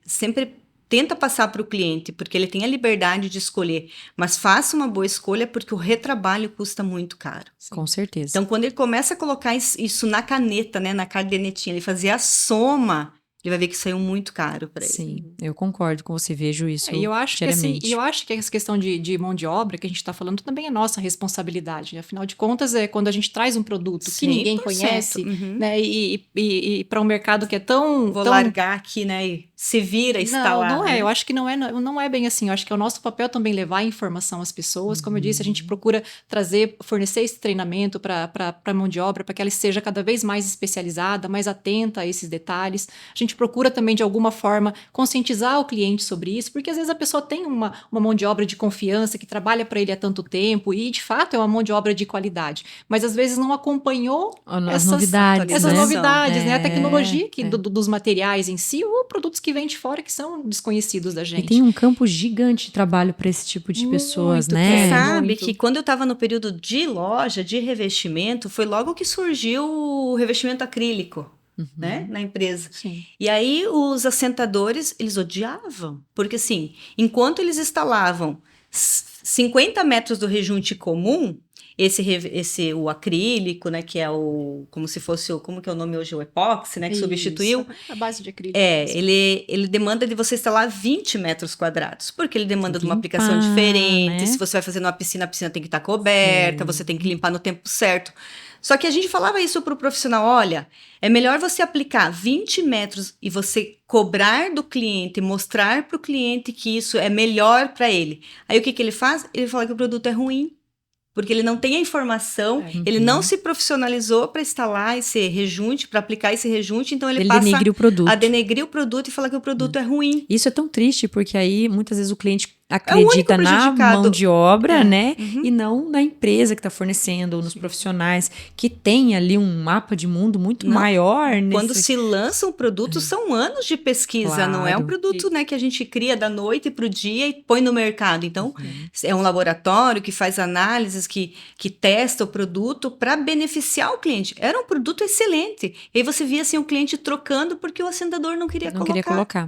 sempre tenta passar para o cliente, porque ele tem a liberdade de escolher, mas faça uma boa escolha, porque o retrabalho custa muito caro. Com certeza. Então, quando ele começa a colocar isso na caneta, né, na cadernetinha, ele fazer a soma, ele vai ver que saiu muito caro para ele. Sim, eu concordo com você, vejo isso E eu acho diariamente. que eu acho que essa questão de mão de obra que a gente está falando também é nossa responsabilidade. Afinal de contas, é quando a gente traz um produto que ninguém conhece, né, e para um mercado que é tão... Vou largar aqui, né, e se vira, instalar. Não é, eu acho que não é bem assim. Eu acho que é o nosso papel também levar a informação às pessoas. Como eu disse, a gente procura fornecer esse treinamento para a mão de obra, para que ela seja cada vez mais especializada, mais atenta a esses detalhes. A gente procura também, de alguma forma, conscientizar o cliente sobre isso, porque às vezes a pessoa tem uma mão de obra de confiança, que trabalha para ele há tanto tempo, e de fato é uma mão de obra de qualidade, mas às vezes não acompanhou essas novidades, né? A tecnologia dos materiais em si, ou produtos que vêm de fora que são desconhecidos da gente. E tem um campo gigante de trabalho para esse tipo de pessoas, né? Você sabe que quando eu estava no período de loja, de revestimento, foi logo que surgiu o revestimento acrílico. Né, na empresa. Sim. E aí os assentadores, eles odiavam, porque assim, enquanto eles instalavam 50 metros do rejunte comum, o acrílico, né, que é como se fosse como que é o nome hoje, o epóxi, né, que substituiu. A base de acrílico. Ele demanda de você instalar 20 metros quadrados, porque ele demanda de uma aplicação diferente, né? Se você vai fazer numa piscina, a piscina tem que estar coberta, você tem que limpar no tempo certo. Só que a gente falava isso para o profissional, olha, é melhor você aplicar 20 metros e você cobrar do cliente, mostrar para o cliente que isso é melhor para ele. Aí o que ele faz? Ele fala que o produto é ruim, porque ele não tem a informação, ele não se profissionalizou para instalar esse rejunte, para aplicar esse rejunte, então ele passa a denegrir o produto e falar que o produto é ruim. Isso é tão triste, porque aí muitas vezes o cliente acredita na mão de obra, né? E não na empresa que está fornecendo, ou nos profissionais, que tem ali um mapa de mundo muito maior. Quando se lança um produto, são anos de pesquisa, não é um produto, né, que a gente cria da noite para o dia e põe no mercado. Então, é um laboratório que faz análises, que testa o produto para beneficiar o cliente. Era um produto excelente. E aí você via assim, o cliente trocando porque o assentador não queria colocar.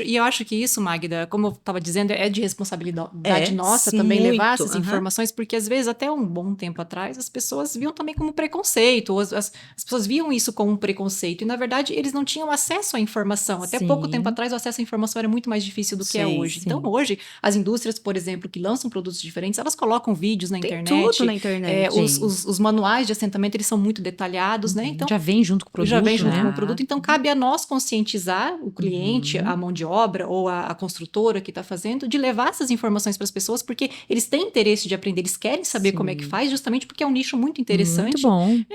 E eu acho que isso, Magda, como eu estava dizendo, é de responsabilidade nossa também levar essas informações, porque às vezes, até um bom tempo atrás, as pessoas viam também como preconceito, ou as pessoas viam isso como um preconceito, e na verdade eles não tinham acesso à informação. Até pouco tempo atrás o acesso à informação era muito mais difícil do que é hoje. Então hoje, as indústrias, por exemplo, que lançam produtos diferentes, elas colocam vídeos na internet. Tem tudo na internet. Os manuais de assentamento, eles são muito detalhados, né? Então, já vem junto com o produto. Então cabe a nós conscientizar o cliente, a mão de obra ou a construtora que está fazendo, de levar essas informações para as pessoas, porque eles têm interesse de aprender, eles querem saber como é que faz, justamente porque é um nicho muito interessante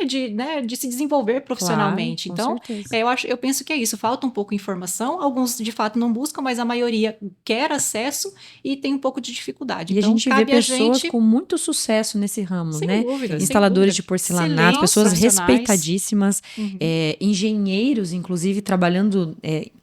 de se desenvolver profissionalmente. Claro, então, eu penso que é isso, falta um pouco de informação, alguns de fato não buscam, mas a maioria quer acesso e tem um pouco de dificuldade. E então, a gente vê pessoas com muito sucesso nesse ramo, né? Dúvida, instaladores de porcelanato, pessoas respeitadíssimas, engenheiros, inclusive, trabalhando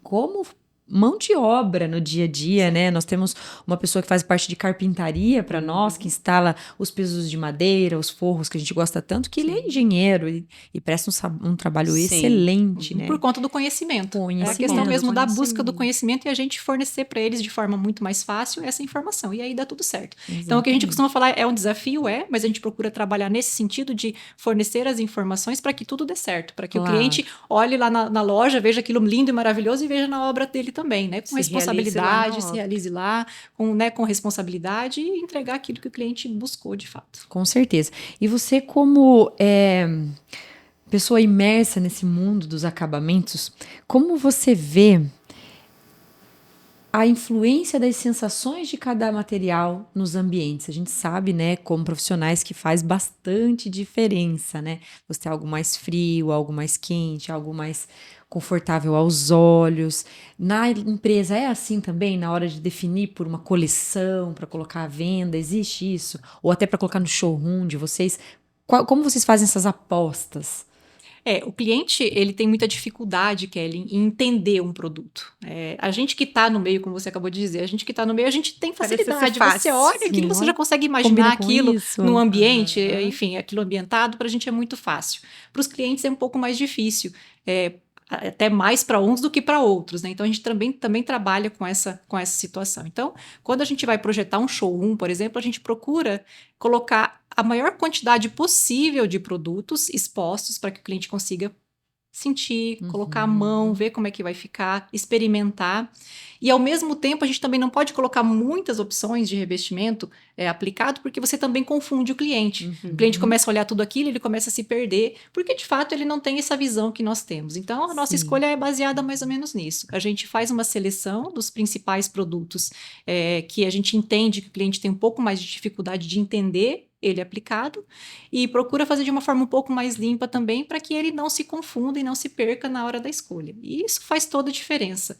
como mão de obra no dia a dia, né? Nós temos uma pessoa que faz parte de carpintaria para nós, que instala os pisos de madeira, os forros que a gente gosta tanto, que ele é engenheiro e presta um trabalho excelente, né? Por conta do conhecimento. É a questão mesmo da busca do conhecimento e a gente fornecer para eles de forma muito mais fácil essa informação. E aí dá tudo certo. Exatamente. Então, o que a gente costuma falar é um desafio, mas a gente procura trabalhar nesse sentido de fornecer as informações para que tudo dê certo, para que o cliente olhe lá na loja, veja aquilo lindo e maravilhoso e veja na obra dele também, né? Com responsabilidade, se realize lá, com responsabilidade e entregar aquilo que o cliente buscou de fato. Com certeza. E você, como pessoa imersa nesse mundo dos acabamentos, como você vê a influência das sensações de cada material nos ambientes. A gente sabe, né, como profissionais, que faz bastante diferença, né? Você ter algo mais frio, algo mais quente, algo mais confortável aos olhos. Na empresa é assim também, na hora de definir por uma coleção, para colocar à venda, existe isso? Ou até para colocar no showroom de vocês? Como vocês fazem essas apostas? O cliente, ele tem muita dificuldade, Kelly, em entender um produto. A gente que está no meio, como você acabou de dizer, a gente que está no meio, a gente tem facilidade. Você olha aquilo, você já consegue imaginar aquilo no ambiente, enfim, aquilo ambientado, para a gente é muito fácil. Para os clientes é um pouco mais difícil. Até mais para uns do que para outros, né? Então a gente também trabalha com essa situação. Então, quando a gente vai projetar um showroom, por exemplo, a gente procura colocar a maior quantidade possível de produtos expostos para que o cliente consiga sentir, colocar a mão, ver como é que vai ficar, experimentar. E, ao mesmo tempo, a gente também não pode colocar muitas opções de revestimento aplicado, porque você também confunde o cliente. O cliente começa a olhar tudo aquilo, ele começa a se perder, porque, de fato, ele não tem essa visão que nós temos. Então, a nossa escolha é baseada mais ou menos nisso. A gente faz uma seleção dos principais produtos que a gente entende que o cliente tem um pouco mais de dificuldade de entender ele aplicado, e procura fazer de uma forma um pouco mais limpa também, para que ele não se confunda e não se perca na hora da escolha. E isso faz toda a diferença.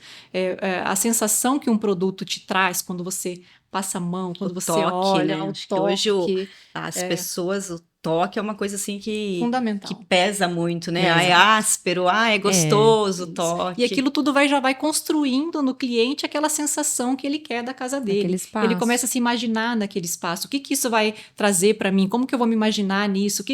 A sensação que um produto te traz quando você passa a mão, quando você olha, né? o Acho toque. Que hoje as pessoas, o toque é uma coisa assim fundamental, que pesa muito, né? É áspero, é gostoso o toque. E aquilo tudo já vai construindo no cliente aquela sensação que ele quer da casa dele. Ele começa a se imaginar naquele espaço. O que isso vai trazer para mim? Como que eu vou me imaginar nisso?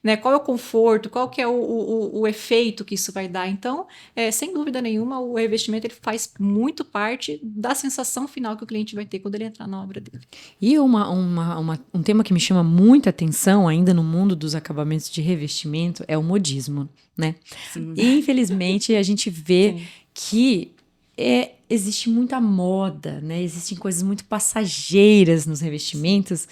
Né, qual é o conforto? Qual que é o efeito que isso vai dar? Então, sem dúvida nenhuma, o revestimento ele faz muito parte da sensação final que o cliente vai ter quando ele entrar na obra dele. E um tema que me chama muita atenção ainda no mundo dos acabamentos de revestimento é o modismo, né? Sim. Infelizmente, a gente vê que existe muita moda, né? Existem coisas muito passageiras nos revestimentos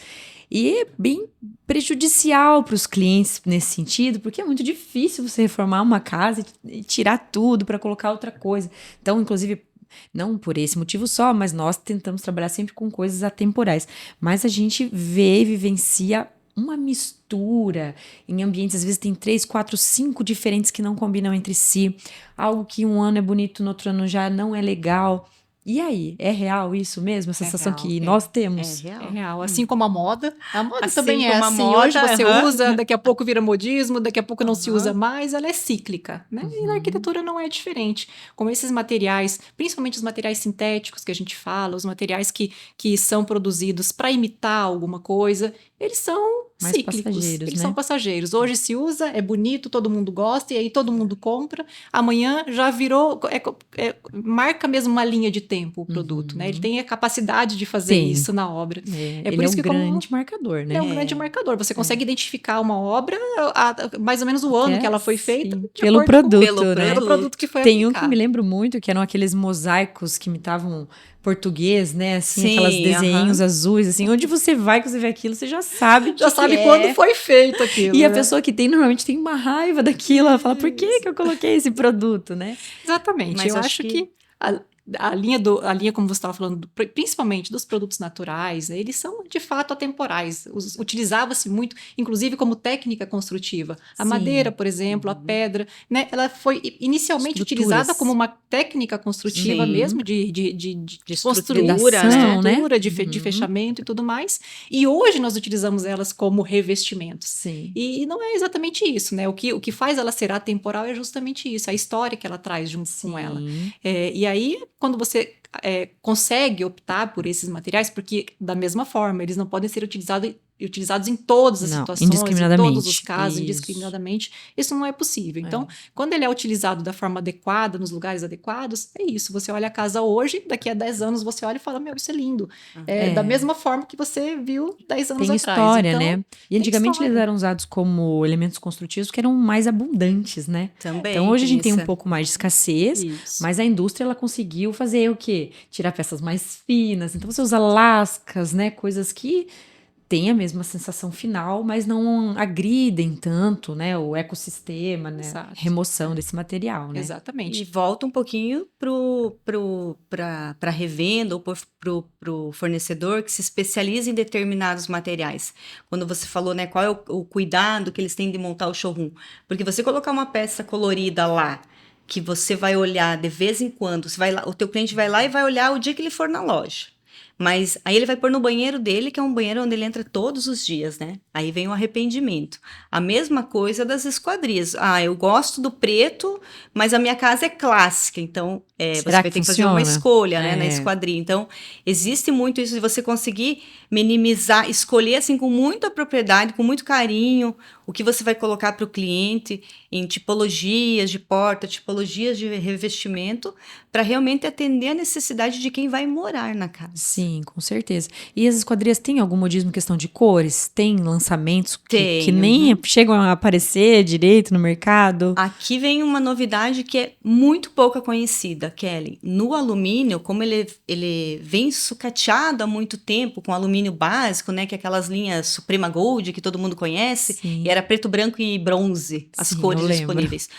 e é bem prejudicial para os clientes nesse sentido, porque é muito difícil você reformar uma casa e tirar tudo para colocar outra coisa. Então, inclusive, não por esse motivo só, mas nós tentamos trabalhar sempre com coisas atemporais. Mas a gente vê e vivencia uma mistura em ambientes, às vezes tem 3, 4, 5 diferentes que não combinam entre si. Algo que um ano é bonito, no outro ano já não é legal. E aí, é real isso mesmo? A sensação que nós temos? É real. Assim como a moda. A moda assim também é assim. Hoje você usa, daqui a pouco vira modismo, daqui a pouco não se usa mais. Ela é cíclica, né? E na arquitetura não é diferente. Como esses materiais, principalmente os materiais sintéticos que a gente fala, os materiais que são produzidos para imitar alguma coisa, eles são mais cíclicos. Eles são passageiros. Hoje se usa, é bonito, todo mundo gosta, e aí todo mundo compra. Amanhã já virou, marca mesmo uma linha de tempo o produto, né? Ele tem a capacidade de fazer isso na obra. Por isso que grande marcador, né? É um grande marcador. Você consegue identificar uma obra mais ou menos o ano que ela foi feita. Pelo produto, pelo produto que foi Tem aplicado. Um que me lembro muito, que eram aqueles mosaicos que imitavam português, né? Assim, aquelas desenhos azuis, assim. Onde você vai, que você vê aquilo, você já sabe quando foi feito aquilo. E a pessoa que normalmente tem uma raiva daquilo, ela fala, por que eu coloquei esse produto, né? Exatamente. Mas eu acho que a linha, como você estava falando, principalmente dos produtos naturais, né, eles são de fato atemporais. Utilizava-se muito, inclusive como técnica construtiva. A madeira, por exemplo, a pedra, né, ela foi inicialmente utilizada como uma técnica construtiva mesmo, de estrutura, né? de fechamento e tudo mais. E hoje nós utilizamos elas como revestimentos. Sim. E não é exatamente isso, né? O que faz ela ser atemporal é justamente isso, a história que ela traz junto com ela. E aí, quando você consegue optar por esses materiais, porque da mesma forma, eles não podem ser utilizados em todas as situações, em todos os casos, indiscriminadamente. Isso não é possível. Então, quando ele é utilizado da forma adequada, nos lugares adequados, é isso. Você olha a casa hoje, daqui a 10 anos você olha e fala, isso é lindo. Da mesma forma que você viu 10 anos atrás. Tem história, então, né? E antigamente eles eram usados como elementos construtivos que eram mais abundantes, né? Também. Então, hoje a gente tem um pouco mais de escassez, mas a indústria, ela conseguiu fazer o quê? Tirar peças mais finas. Então, você usa lascas, né? Coisas que tem a mesma sensação final, mas não agridem tanto, né, o ecossistema, né, remoção desse material, né? Exatamente. E volta um pouquinho para revenda ou pro fornecedor que se especializa em determinados materiais. Quando você falou, né, qual é o cuidado que eles têm de montar o showroom. Porque você colocar uma peça colorida lá, que você vai olhar de vez em quando, o teu cliente vai lá e vai olhar o dia que ele for na loja. Mas aí ele vai pôr no banheiro dele, que é um banheiro onde ele entra todos os dias, né? Aí vem o arrependimento. A mesma coisa das esquadrias. Eu gosto do preto, mas a minha casa é clássica. Então, você vai ter que fazer uma escolha, né, na esquadria. Então, existe muito isso de você conseguir minimizar, escolher assim com muita propriedade, com muito carinho, o que você vai colocar para o cliente em tipologias de porta, tipologias de revestimento, para realmente atender a necessidade de quem vai morar na casa. Sim, com certeza. E as esquadrias têm algum modismo em questão de cores? Tem lançamentos que nem chegam a aparecer direito no mercado? Aqui vem uma novidade que é muito pouco conhecida, Kelly. No alumínio, como ele vem sucateado há muito tempo com alumínio básico, né, que é aquelas linhas Suprema Gold que todo mundo conhece, Sim. e era preto, branco e bronze, as cores disponíveis.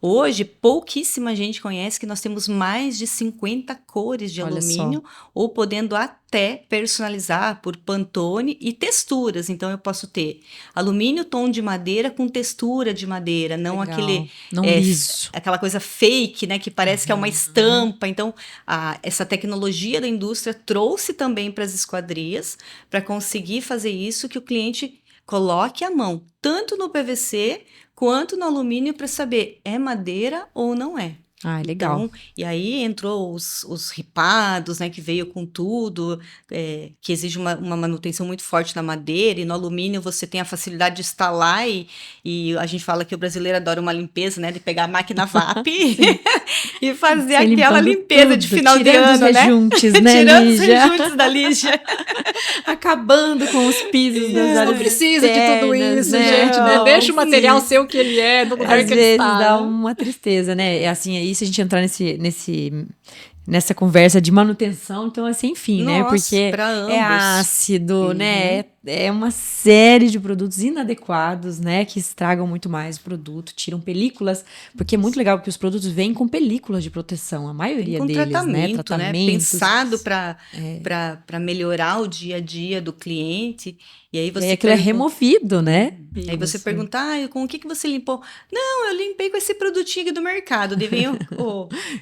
Hoje, pouquíssima gente conhece que nós temos mais de 50 cores de alumínio, ou podendo até personalizar por Pantone e texturas. Então, eu posso ter alumínio tom de madeira com textura de madeira, não aquele... Não liso. Aquela coisa fake, né, que parece que é uma estampa. Então, essa tecnologia da indústria trouxe também para as esquadrias, para conseguir fazer isso, que o cliente coloque a mão, tanto no PVC quanto no alumínio, para saber é madeira ou não é. Legal. Então, e aí entrou os ripados, né, que veio com tudo, que exige uma manutenção muito forte na madeira, e no alumínio você tem a facilidade de instalar, e a gente fala que o brasileiro adora uma limpeza, né, de pegar a máquina VAP e fazer aquela limpeza tudo, de final de ano, né? Rejuntes, né, tirando os rejuntes da Lígia. Acabando com os pisos das áreas. Não precisa de tudo isso, né? gente, né? Deixa o material ser o que ele é, no lugar que ele está. Às vezes dá uma tristeza, né? Assim, aí se a gente entrar nessa conversa de manutenção, então assim, enfim, né? Porque é ácido, né? É uma série de produtos inadequados, né? Que estragam muito mais o produto, tiram películas, porque é muito legal que os produtos vêm com películas de proteção, a maioria deles, tratamento, né? Tratamentos, pensado para melhorar o dia a dia do cliente. E aí você aquilo é removido, né? Aí você pergunta, com o que você limpou? Não, eu limpei com esse produtinho aqui do mercado. Daí vem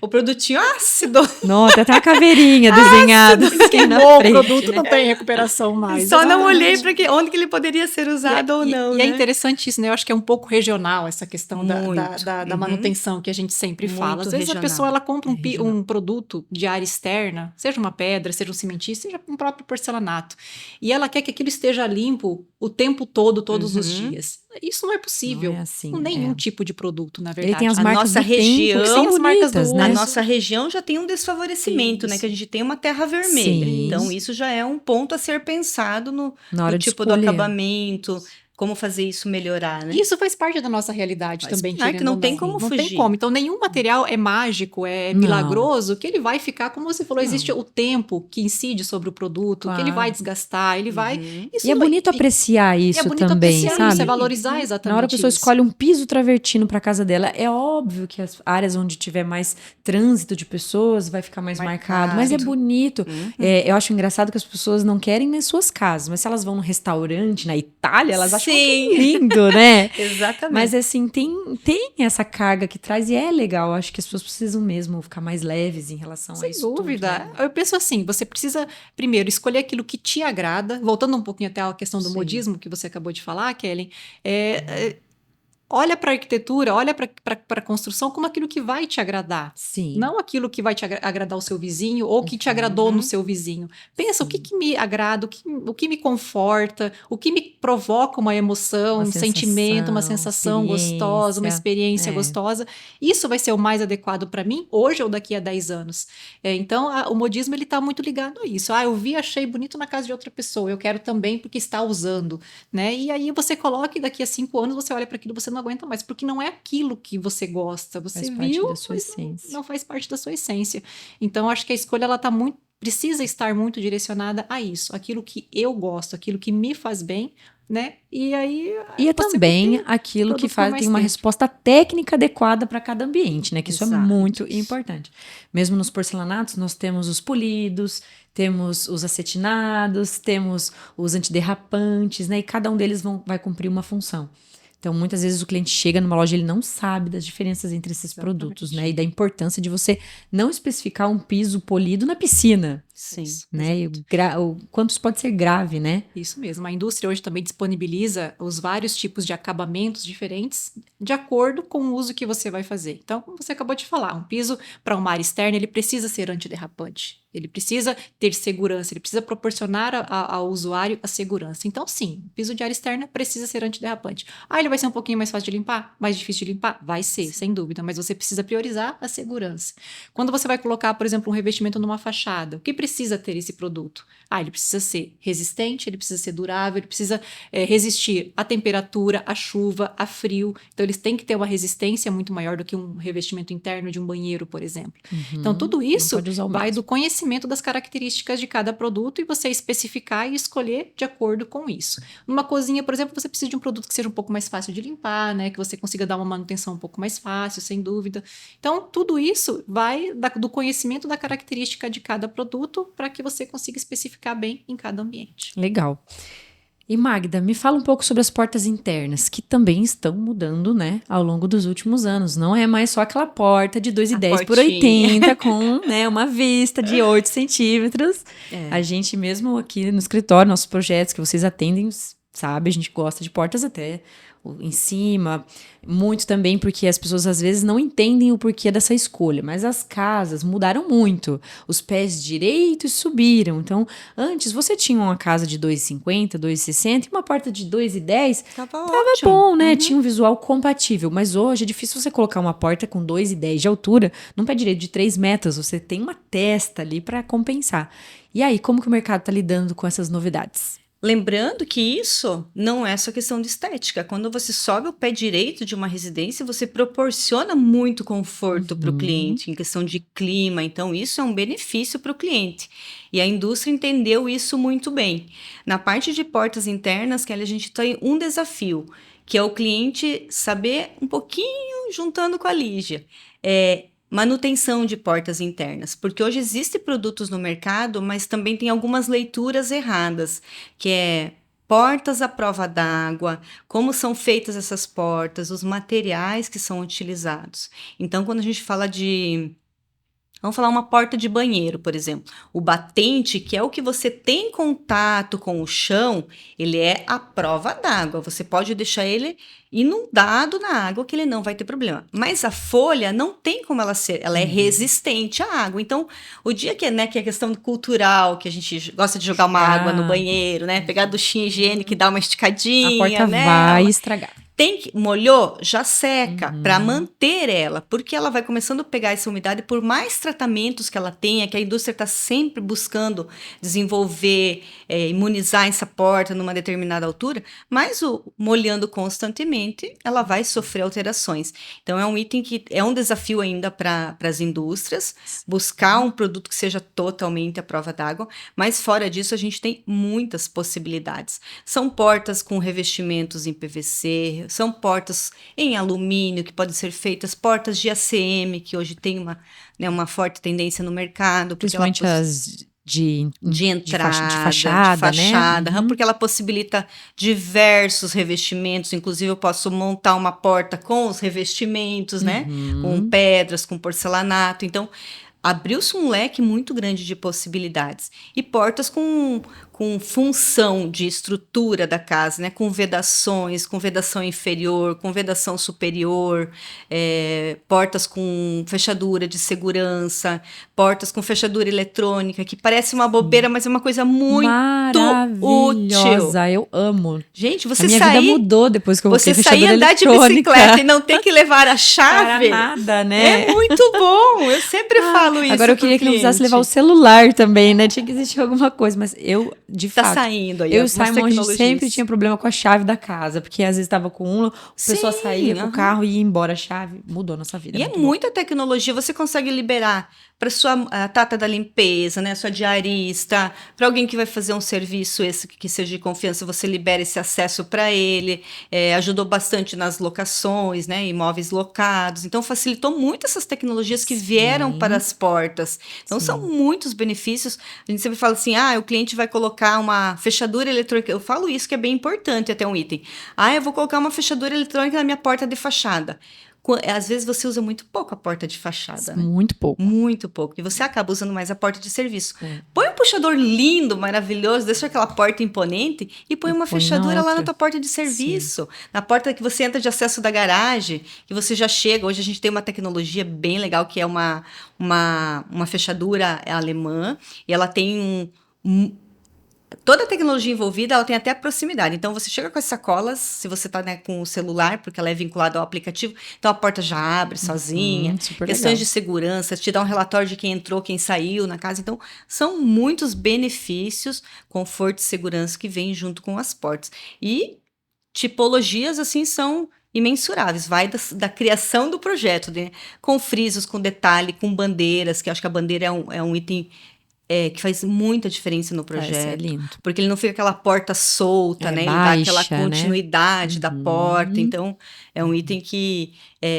o produtinho ácido. Nossa, até uma caveirinha desenhada. Queimou o produto, né? Não tem recuperação mais. Só não olhei para onde que ele poderia ser usado ou não. E é interessante isso, né? Eu acho que é um pouco regional essa questão da manutenção que a gente sempre fala. Às vezes a pessoa ela compra um produto de área externa, seja uma pedra, seja um cimentício, seja um próprio porcelanato. E ela quer que aquilo esteja limpo o tempo todo, todos os dias. Isso não é possível. Não é assim, com nenhum tipo de produto, na verdade. Ele tem as marcas nossa região, as marcas do né? A nossa região já tem um desfavorecimento, né? Que a gente tem uma terra vermelha. Sim. Então, isso já é um ponto a ser pensado no tipo do acabamento, como fazer isso melhorar, né? Isso faz parte da nossa realidade também. Que não tem como fugir. Não tem como. Então, nenhum material é mágico, é milagroso, que ele vai ficar, como você falou, existe o tempo que incide sobre o produto, que ele vai desgastar, ele vai... Isso e é bonito apreciar isso também, sabe? Isso, é valorizar exatamente Na hora a pessoa escolhe um piso travertino para casa dela, é óbvio que as áreas onde tiver mais trânsito de pessoas vai ficar mais marcado, mas é bonito. Eu acho engraçado que as pessoas não querem nas suas casas, mas se elas vão num restaurante na Itália, elas acham que lindo, né? Exatamente. Mas assim, tem essa carga que traz e é legal. Acho que as pessoas precisam mesmo ficar mais leves em relação a isso. Sem dúvida. Tudo, né? Eu penso assim, você precisa, primeiro, escolher aquilo que te agrada. Voltando um pouquinho até a questão do modismo que você acabou de falar, Kellen. Olha para a arquitetura, olha para a construção como aquilo que vai te agradar. Sim. Não aquilo que vai te agradar o seu vizinho ou que te agradou no seu vizinho. Pensa, o que me agrada, o que me conforta, o que me provoca uma emoção, um sentimento, uma sensação gostosa, uma experiência gostosa. Isso vai ser o mais adequado para mim hoje ou daqui a 10 anos. Então, o modismo ele está muito ligado a isso. Eu vi, achei bonito na casa de outra pessoa, eu quero também porque está usando. Né? E aí você coloca e daqui a 5 anos você olha para aquilo, você não aguenta mais, porque não é aquilo que você gosta. Você viu, da sua essência. Não faz parte da sua essência. Então, acho que a escolha ela tá muito precisa estar muito direcionada a isso, aquilo que eu gosto, aquilo que me faz bem, né? E aí é também aquilo que tem uma resposta técnica adequada para cada ambiente, né? Que isso é muito importante. Mesmo nos porcelanatos, nós temos os polidos, temos os acetinados, temos os antiderrapantes, né? E cada um deles vai cumprir uma função. Então, muitas vezes o cliente chega numa loja e ele não sabe das diferenças entre esses produtos, né? E da importância de você não especificar um piso polido na piscina. Sim. Né? E o quanto isso pode ser grave, né? Isso mesmo. A indústria hoje também disponibiliza os vários tipos de acabamentos diferentes de acordo com o uso que você vai fazer. Então, como você acabou de falar, um piso para uma área externa, ele precisa ser antiderrapante. Ele precisa ter segurança, ele precisa proporcionar ao usuário a segurança. Então, sim, o piso de área externa precisa ser antiderrapante. Ele vai ser um pouquinho mais fácil de limpar? Mais difícil de limpar? Vai ser, sem dúvida, mas você precisa priorizar a segurança. Quando você vai colocar, por exemplo, um revestimento numa fachada, o que precisa ter esse produto? Ele precisa ser resistente, ele precisa ser durável, ele precisa resistir à temperatura, à chuva, a frio. Então, eles têm que ter uma resistência muito maior do que um revestimento interno de um banheiro, por exemplo. Então, tudo isso vai do conhecimento das características de cada produto e você especificar e escolher de acordo com isso. Numa cozinha, por exemplo, você precisa de um produto que seja um pouco mais fácil de limpar, né? Que você consiga dar uma manutenção um pouco mais fácil, sem dúvida. Então, tudo isso vai do conhecimento da característica de cada produto para que você consiga especificar bem em cada ambiente. Legal. E Magda, me fala um pouco sobre as portas internas, que também estão mudando, né, ao longo dos últimos anos. Não é mais só aquela porta de 2,10 por 80 com, né, uma vista de 8 centímetros. A gente mesmo aqui no escritório, nossos projetos que vocês atendem, sabe, a gente gosta de portas até em cima, muito também porque as pessoas às vezes não entendem o porquê dessa escolha, mas as casas mudaram muito, os pés direitos subiram, então antes você tinha uma casa de 2,50, 2,60 e uma porta de 2,10, tava bom, né, tinha um visual compatível, mas hoje é difícil você colocar uma porta com 2,10 de altura num pé direito de 3 metros, você tem uma testa ali para compensar. E aí, como que o mercado tá lidando com essas novidades? Lembrando que isso não é só questão de estética. Quando você sobe o pé direito de uma residência, você proporciona muito conforto para o cliente, em questão de clima. Então, isso é um benefício para o cliente. E a indústria entendeu isso muito bem. Na parte de portas internas, Kelly, a gente tem um desafio, que é o cliente saber um pouquinho, juntando com a Lígia, manutenção de portas internas, porque hoje existem produtos no mercado, mas também tem algumas leituras erradas, que é portas à prova d'água, como são feitas essas portas, os materiais que são utilizados. Então, quando a gente fala vamos falar uma porta de banheiro, por exemplo. O batente, que é o que você tem contato com o chão, ele é a prova d'água. Você pode deixar ele inundado na água que ele não vai ter problema. Mas a folha não tem como ela ser, ela é resistente à água. Então, o dia que é questão cultural, que a gente gosta de jogar uma água no banheiro, né? Pegar a duchinha higiênica e dar uma esticadinha, a porta né? vai estragar. Molhou, já seca, para manter ela, porque ela vai começando a pegar essa umidade, por mais tratamentos que ela tenha, que a indústria está sempre buscando desenvolver, imunizar essa porta numa determinada altura, mas molhando constantemente, ela vai sofrer alterações. Então, é um item que é um desafio ainda para as indústrias, buscar um produto que seja totalmente à prova d'água, mas fora disso, a gente tem muitas possibilidades. São portas com revestimentos em PVC, são portas em alumínio que podem ser feitas, portas de ACM, que hoje tem uma forte tendência no mercado. Principalmente as de entrada, de fachada, né? Porque ela possibilita diversos revestimentos, inclusive eu posso montar uma porta com os revestimentos, né? Com pedras, com porcelanato, então abriu-se um leque muito grande de possibilidades. E portas com função de estrutura da casa, né? Com vedações, com vedação inferior, com vedação superior, portas com fechadura de segurança, portas com fechadura eletrônica, que parece uma bobeira, mas é uma coisa muito útil. Eu amo. Gente, minha vida mudou depois que eu coloquei fechadura eletrônica. Você sair andar de bicicleta e não ter que levar a chave. Para nada, né? É muito bom. Eu sempre falo isso. Agora eu queria que não precisasse levar o celular também, né? Tinha que existir alguma coisa, mas eu, de fato... Tá saindo aí. Eu e o Simon, a gente sempre tinha problema com a chave da casa, porque às vezes estava com a pessoa saía com o carro e ia embora a chave, mudou a nossa vida. E é muita tecnologia, você consegue liberar para sua a Tata da limpeza, né, a sua diarista, para alguém que vai fazer um serviço esse que seja de confiança, você libera esse acesso para ele, ajudou bastante nas locações, né, imóveis locados, então facilitou muito essas tecnologias que vieram para as portas. Então são muitos benefícios. A gente sempre fala assim, o cliente vai colocar uma fechadura eletrônica, eu falo isso que é bem importante até um item. Eu vou colocar uma fechadura eletrônica na minha porta de fachada. Às vezes você usa muito pouco a porta de fachada, né? Muito pouco. Muito pouco. E você acaba usando mais a porta de serviço. Põe um puxador lindo, maravilhoso, deixa aquela porta imponente e põe uma fechadura lá na tua porta de serviço. Sim. Na porta que você entra de acesso da garagem, que você já chega. Hoje a gente tem uma tecnologia bem legal, que é uma fechadura alemã. E ela tem toda a tecnologia envolvida, ela tem até proximidade. Então, você chega com as sacolas, se você está, né, com o celular, porque ela é vinculada ao aplicativo, então a porta já abre sozinha. Questões legal. De segurança, te dá um relatório de quem entrou, quem saiu na casa. Então, são muitos benefícios, conforto e segurança que vêm junto com as portas. E tipologias, assim, são imensuráveis. Vai da criação do projeto, né? Com frisos, com detalhe, com bandeiras, que eu acho que a bandeira é um item... que faz muita diferença no projeto. É lindo. Porque ele não fica aquela porta solta, né? Baixa, ele dá aquela continuidade, né, da porta. Então, é um item que...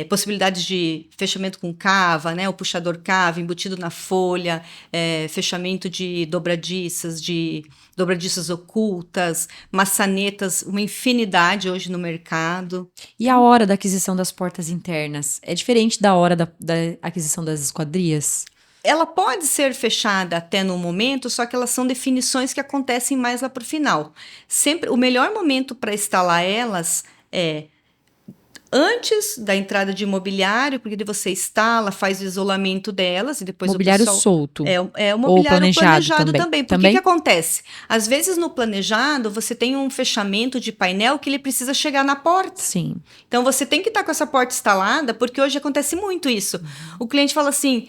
possibilidades de fechamento com cava, né? O puxador cava embutido na folha, fechamento de dobradiças ocultas, maçanetas, uma infinidade hoje no mercado. E a hora da aquisição das portas internas? É diferente da hora da aquisição das esquadrias? Ela pode ser fechada até no momento, só que elas são definições que acontecem mais lá para o final. Sempre, o melhor momento para instalar elas é antes da entrada de imobiliário, porque você instala, faz o isolamento delas e depois mobiliário o pessoal... solto. É o mobiliário planejado também. Porque também? O que acontece? Às vezes no planejado você tem um fechamento de painel que ele precisa chegar na porta. Sim. Então você tem que estar com essa porta instalada, porque hoje acontece muito isso. O cliente fala assim,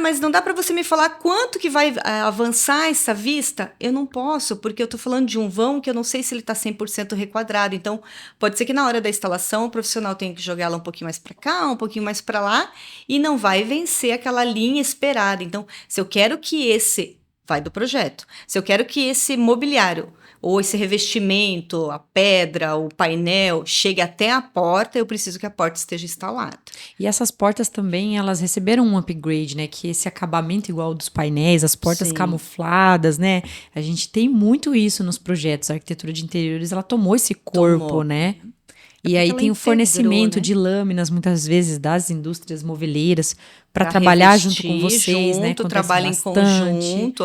mas não dá para você me falar quanto que vai avançar essa vista? Eu não posso, porque eu estou falando de um vão que eu não sei se ele está 100% requadrado. Então pode ser que na hora da instalação o profissional tem que jogar ela um pouquinho mais para cá, um pouquinho mais para lá, e não vai vencer aquela linha esperada. Então, se eu quero que vai do projeto, se eu quero que esse mobiliário, ou esse revestimento, a pedra, o painel, chegue até a porta, eu preciso que a porta esteja instalada. E essas portas também, elas receberam um upgrade, né? Que esse acabamento igual dos painéis, as portas Sim. camufladas, né? A gente tem muito isso nos projetos. A arquitetura de interiores, ela tomou esse corpo, né? E aí tem o fornecimento, né, de lâminas, muitas vezes, das indústrias moveleiras para trabalhar junto com vocês, né? Trabalhar em conjunto.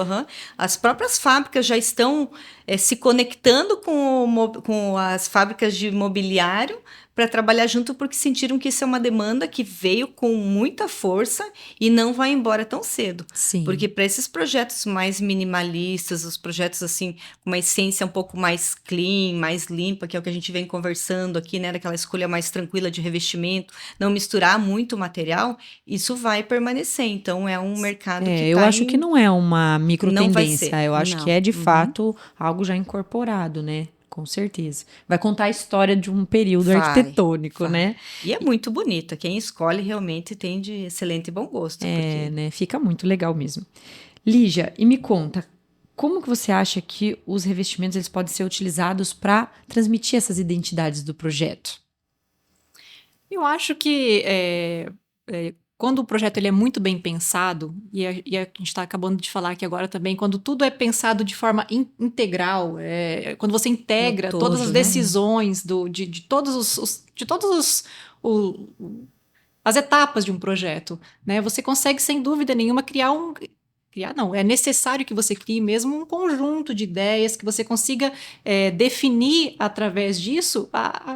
As próprias fábricas já estão se conectando com as fábricas de mobiliário para trabalhar junto, porque sentiram que isso é uma demanda que veio com muita força e não vai embora tão cedo. Sim. Porque para esses projetos mais minimalistas, os projetos assim com uma essência um pouco mais clean, mais limpa, que é o que a gente vem conversando aqui, né, daquela escolha mais tranquila de revestimento, não misturar muito material, isso vai permanecer. Então é um mercado que eu acho que não é uma micro tendência, eu acho que é de fato algo já incorporado, né? Com certeza. Vai contar a história de um período arquitetônico, né? E é muito bonita. Quem escolhe realmente tem de excelente e bom gosto. Né? Fica muito legal mesmo. Lígia, e me conta, como que você acha que os revestimentos eles podem ser utilizados para transmitir essas identidades do projeto? Eu acho que quando o projeto ele é muito bem pensado, e a gente está acabando de falar aqui agora também, quando tudo é pensado de forma integral, quando você integra todas as decisões de todos as etapas de um projeto, né? Você consegue, sem dúvida nenhuma, é necessário que você crie mesmo um conjunto de ideias, que você consiga definir através disso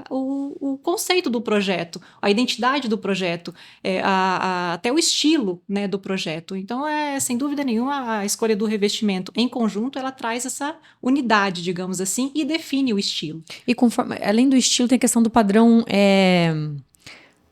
o conceito do projeto, a identidade do projeto, até o estilo, né, do projeto. Então, sem dúvida nenhuma, a escolha do revestimento em conjunto, ela traz essa unidade, digamos assim, e define o estilo. E além do estilo, tem a questão do padrão...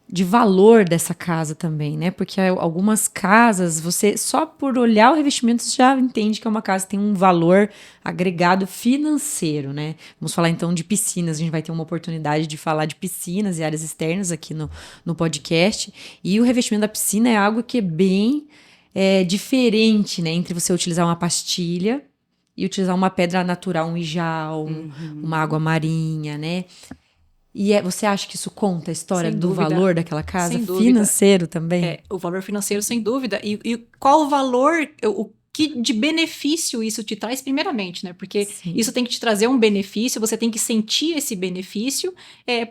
de valor dessa casa também, né? Porque algumas casas, você só por olhar o revestimento você já entende que é uma casa que tem um valor agregado financeiro, né? Vamos falar então de piscinas, a gente vai ter uma oportunidade de falar de piscinas e áreas externas aqui no podcast, e o revestimento da piscina é algo que é bem diferente, né, entre você utilizar uma pastilha e utilizar uma pedra natural, um ijal, uma água marinha, né? E você acha que isso conta a história do valor daquela casa? Financeiro também? O valor financeiro, sem dúvida. E qual o valor, o que de benefício isso te traz, primeiramente, né? Porque isso tem que te trazer um benefício, você tem que sentir esse benefício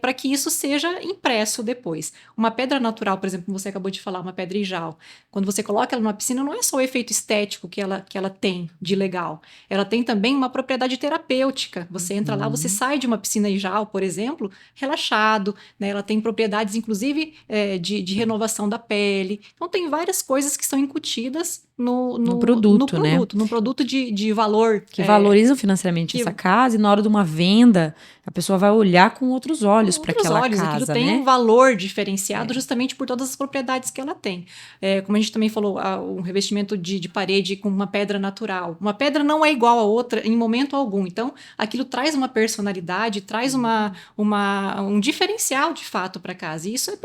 para que isso seja impresso depois. Uma pedra natural, por exemplo, como você acabou de falar, uma pedra ijal, quando você coloca ela numa piscina, não é só o efeito estético que ela tem de legal, ela tem também uma propriedade terapêutica. Você entra lá, você sai de uma piscina ijal, por exemplo, relaxado, né? Ela tem propriedades, inclusive, de renovação da pele. Então, tem várias coisas que são incutidas no produto, né? No produto de valor. Que valorizam financeiramente essa casa, e na hora de uma venda, a pessoa vai olhar com outros olhos para aquela casa, aquilo tem um valor diferenciado justamente por todas as propriedades que ela tem. Como a gente também falou, um revestimento de parede com uma pedra natural. Uma pedra não é igual a outra em momento algum. Então, aquilo traz uma personalidade, traz um diferencial, de fato, para a casa. E isso é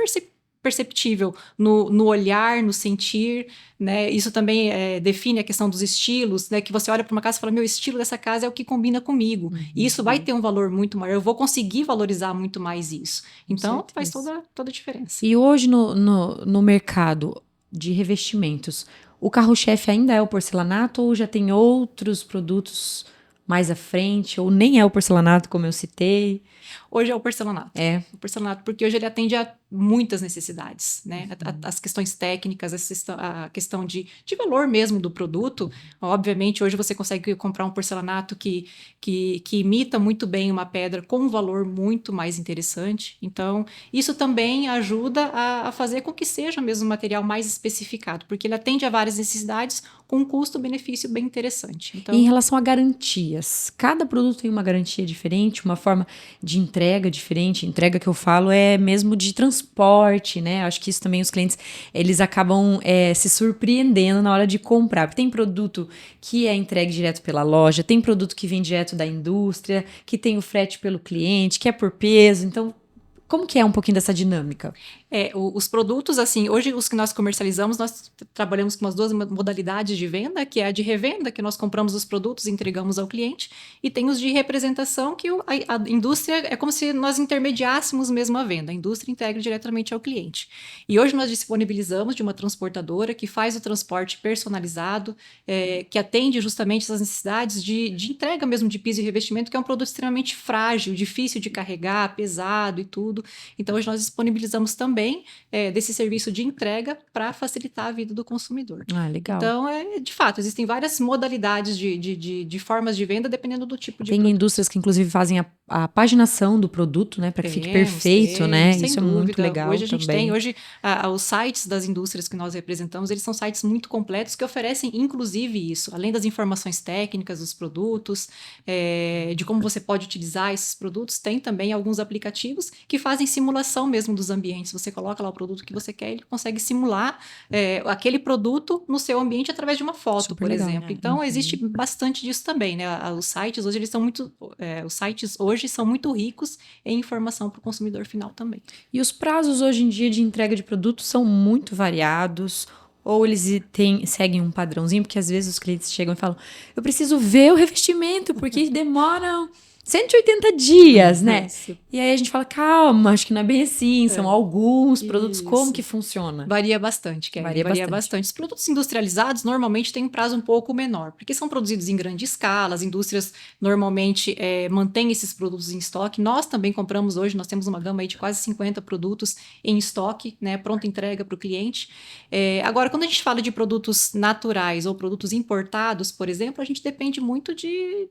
perceptível no olhar, no sentir, né? Isso também define a questão dos estilos, né? Que você olha para uma casa e fala, meu estilo dessa casa é o que combina comigo. E isso vai ter um valor muito maior, eu vou conseguir valorizar muito mais isso. Então, faz toda a diferença. E hoje no mercado de revestimentos, o carro-chefe ainda é o porcelanato ou já tem outros produtos mais à frente, ou nem é o porcelanato, como eu citei? Hoje é o porcelanato. O porcelanato, porque hoje ele atende a muitas necessidades, né? As questões técnicas, a questão de valor mesmo do produto. Obviamente, hoje você consegue comprar um porcelanato que imita muito bem uma pedra com um valor muito mais interessante. Então, isso também ajuda a fazer com que seja mesmo um material mais especificado, porque ele atende a várias necessidades com um custo-benefício bem interessante. Então, em relação a garantias, cada produto tem uma garantia diferente, uma forma de entrega diferente. Entrega que eu falo é mesmo de transporte, né? Acho que isso também os clientes, eles acabam se surpreendendo na hora de comprar. Porque tem produto que é entregue direto pela loja, tem produto que vem direto da indústria, que tem o frete pelo cliente, que é por peso. Então, como que é um pouquinho dessa dinâmica? Os produtos, assim, hoje os que nós comercializamos, nós trabalhamos com as duas modalidades de venda, que é a de revenda, que nós compramos os produtos e entregamos ao cliente, e tem os de representação, que a indústria é como se nós intermediássemos mesmo a venda, a indústria integra diretamente ao cliente. E hoje nós disponibilizamos de uma transportadora que faz o transporte personalizado, que atende justamente essas necessidades de entrega mesmo de piso e revestimento, que é um produto extremamente frágil, difícil de carregar, pesado e tudo. Então, hoje nós disponibilizamos também desse serviço de entrega para facilitar a vida do consumidor. Legal. Então, de fato, existem várias modalidades de formas de venda, dependendo do tipo de produto. Tem indústrias que, inclusive, fazem a paginação do produto, né? Para que fique perfeito, né? Isso é muito legal. Hoje a gente também. tem, os sites das indústrias que nós representamos, eles são sites muito completos que oferecem, inclusive, isso. Além das informações técnicas dos produtos, de como você pode utilizar esses produtos, tem também alguns aplicativos que fazem simulação mesmo dos ambientes. Você coloca lá o produto que você quer, ele consegue simular aquele produto no seu ambiente através de uma foto, super por legal, exemplo. né? Então, existe bastante disso também, né? Os sites hoje, eles são muito... os sites hoje são muito ricos em informação para o consumidor final também. E os prazos hoje em dia de entrega de produtos são muito variados, ou eles seguem um padrãozinho, porque às vezes os clientes chegam e falam, eu preciso ver o revestimento, porque demora 180 dias, né? Isso. E aí a gente fala, calma, acho que não é bem assim, são alguns produtos, como que funciona? Varia bastante, Kelly. Varia bastante. Os produtos industrializados normalmente têm um prazo um pouco menor, porque são produzidos em grande escala, as indústrias normalmente mantêm esses produtos em estoque. Nós também compramos hoje, nós temos uma gama aí de quase 50 produtos em estoque, né, pronta entrega para o cliente. Agora, quando a gente fala de produtos naturais ou produtos importados, por exemplo, a gente depende muito de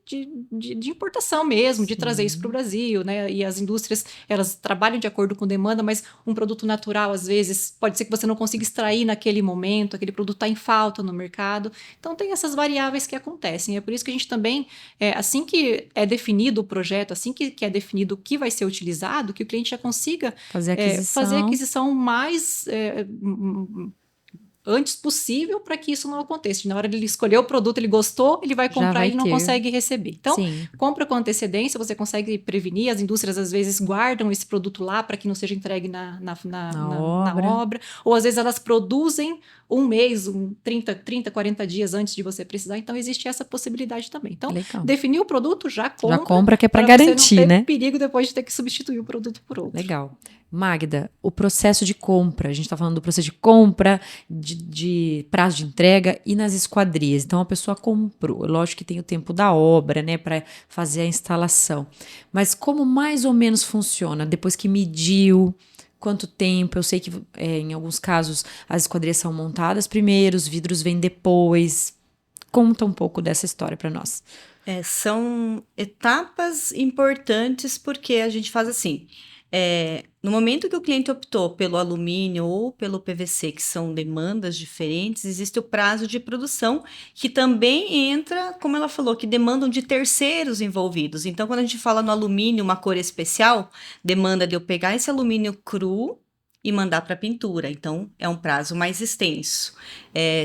importação mesmo, de trazer isso para o Brasil, né? E as indústrias, elas trabalham de acordo com demanda, mas um produto natural, às vezes, pode ser que você não consiga extrair naquele momento, aquele produto está em falta no mercado. Então, tem essas variáveis que acontecem. É por isso que a gente também, assim que é definido o projeto, assim que é definido o que vai ser utilizado, que o cliente já consiga fazer a aquisição mais antes possível para que isso não aconteça. Na hora de ele escolher o produto, ele gostou, ele vai comprar e não consegue receber. Então, compra com antecedência, você consegue prevenir. As indústrias, às vezes, guardam esse produto lá para que não seja entregue na obra. Ou, às vezes, elas produzem um mês, 30, 40 dias antes de você precisar. Então, existe essa possibilidade também. Então, definir o produto, já compra. Já compra, que é para garantir, você não ter né? perigo depois de ter que substituir o produto por outro. Legal. Magda, o processo de compra, a gente está falando do processo de compra, de prazo de entrega e nas esquadrias. Então, a pessoa comprou, lógico que tem o tempo da obra, né, para fazer a instalação. Mas como mais ou menos funciona? Depois que mediu, quanto tempo? Eu sei que em alguns casos as esquadrias são montadas primeiro, os vidros vêm depois. Conta um pouco dessa história para nós. São etapas importantes porque a gente faz assim... no momento que o cliente optou pelo alumínio ou pelo PVC, que são demandas diferentes, existe o prazo de produção, que também entra, como ela falou, que demandam de terceiros envolvidos. Então, quando a gente fala no alumínio, uma cor especial, demanda de eu pegar esse alumínio cru e mandar para pintura. Então, é um prazo mais extenso.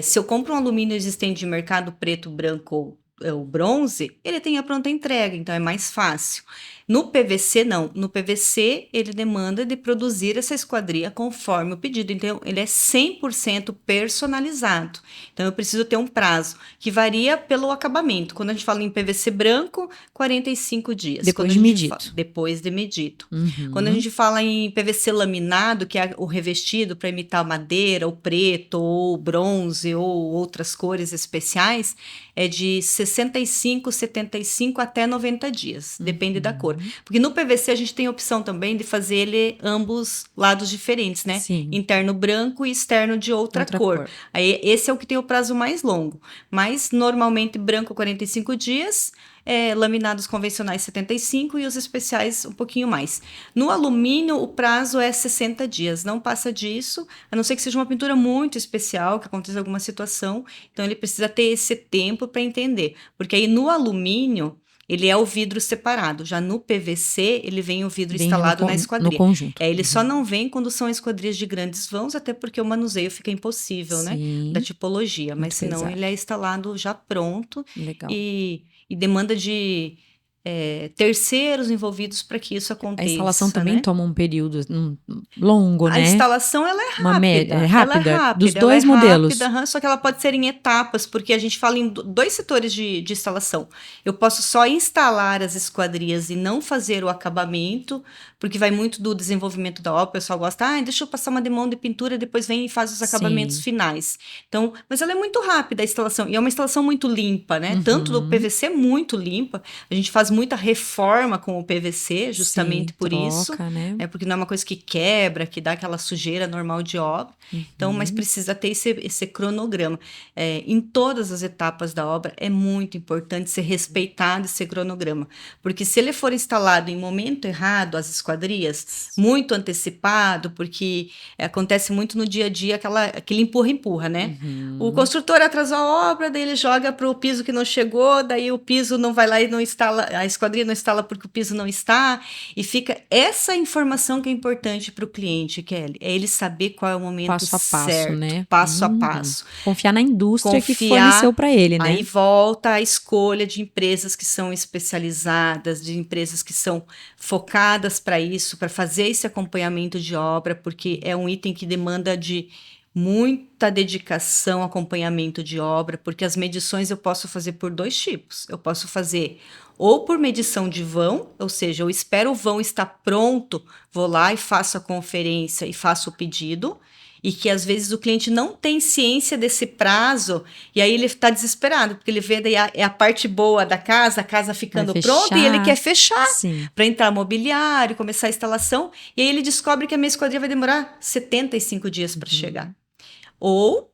Se eu compro um alumínio existente de mercado preto, branco ou bronze, ele tem a pronta entrega, então é mais fácil. No PVC, não. No PVC, ele demanda de produzir essa esquadria conforme o pedido. Então, ele é 100% personalizado. Então, eu preciso ter um prazo que varia pelo acabamento. Quando a gente fala em PVC branco, 45 dias. Depois de medido. Depois de medido. Quando a gente fala em PVC laminado, que é o revestido para imitar madeira, ou preto, ou bronze, ou outras cores especiais, é de 65, 75 até 90 dias. Depende da cor. Porque no PVC a gente tem a opção também de fazer ele ambos lados diferentes, né? Sim. Interno branco e externo de outra cor. Aí esse é o que tem o prazo mais longo. Mas normalmente branco 45 dias, laminados convencionais 75 e os especiais um pouquinho mais. No alumínio o prazo é 60 dias, não passa disso, a não ser que seja uma pintura muito especial, que aconteça alguma situação, então ele precisa ter esse tempo para entender. Porque aí no alumínio ele é o vidro separado. Já no PVC, ele vem o vidro instalado na esquadria. No conjunto. Ele só não vem quando são esquadrias de grandes vãos, até porque o manuseio fica impossível, né? Da tipologia. Mas senão ele é instalado já pronto. Legal. E demanda de terceiros envolvidos para que isso aconteça. A instalação também toma um período longo, né? A instalação, ela é rápida. É rápida? Ela é rápida. Dos dois modelos? Rápida, só que ela pode ser em etapas, porque a gente fala em dois setores de instalação. Eu posso só instalar as esquadrias e não fazer o acabamento, porque vai muito do desenvolvimento da obra. O pessoal gosta, deixa eu passar uma demão de pintura, depois vem e faz os acabamentos finais. Então, mas ela é muito rápida, a instalação. E é uma instalação muito limpa, né? Tanto do PVC é muito limpa. A gente faz muita reforma com o PVC, justamente por isso. Né? Porque não é uma coisa que quebra, que dá aquela sujeira normal de obra. Então, mas precisa ter esse cronograma. Em todas as etapas da obra, é muito importante ser respeitado esse cronograma. Porque se ele for instalado em momento errado, as esquadrias, muito antecipado, porque acontece muito no dia a dia aquele empurra-empurra, né? O construtor atrasou a obra, daí ele joga para o piso que não chegou, daí o piso não vai lá e não instala, a esquadria não instala porque o piso não está, e fica essa informação que é importante para o cliente, Kelly, é ele saber qual é o momento passo a passo, certo, né? Passo a passo. Confiar na indústria que forneceu para ele, né? Aí volta a escolha de empresas que são especializadas, de empresas que são focadas para isso, para fazer esse acompanhamento de obra, porque é um item que demanda de muita dedicação, acompanhamento de obra, porque as medições eu posso fazer por dois tipos. Eu posso fazer ou por medição de vão, ou seja, eu espero o vão estar pronto, vou lá e faço a conferência e faço o pedido, e que às vezes o cliente não tem ciência desse prazo, e aí ele está desesperado, porque ele vê daí a parte boa da casa, a casa ficando pronta, e ele quer fechar para entrar mobiliário, começar a instalação, e aí ele descobre que a minha esquadria vai demorar 75 dias para chegar. Ou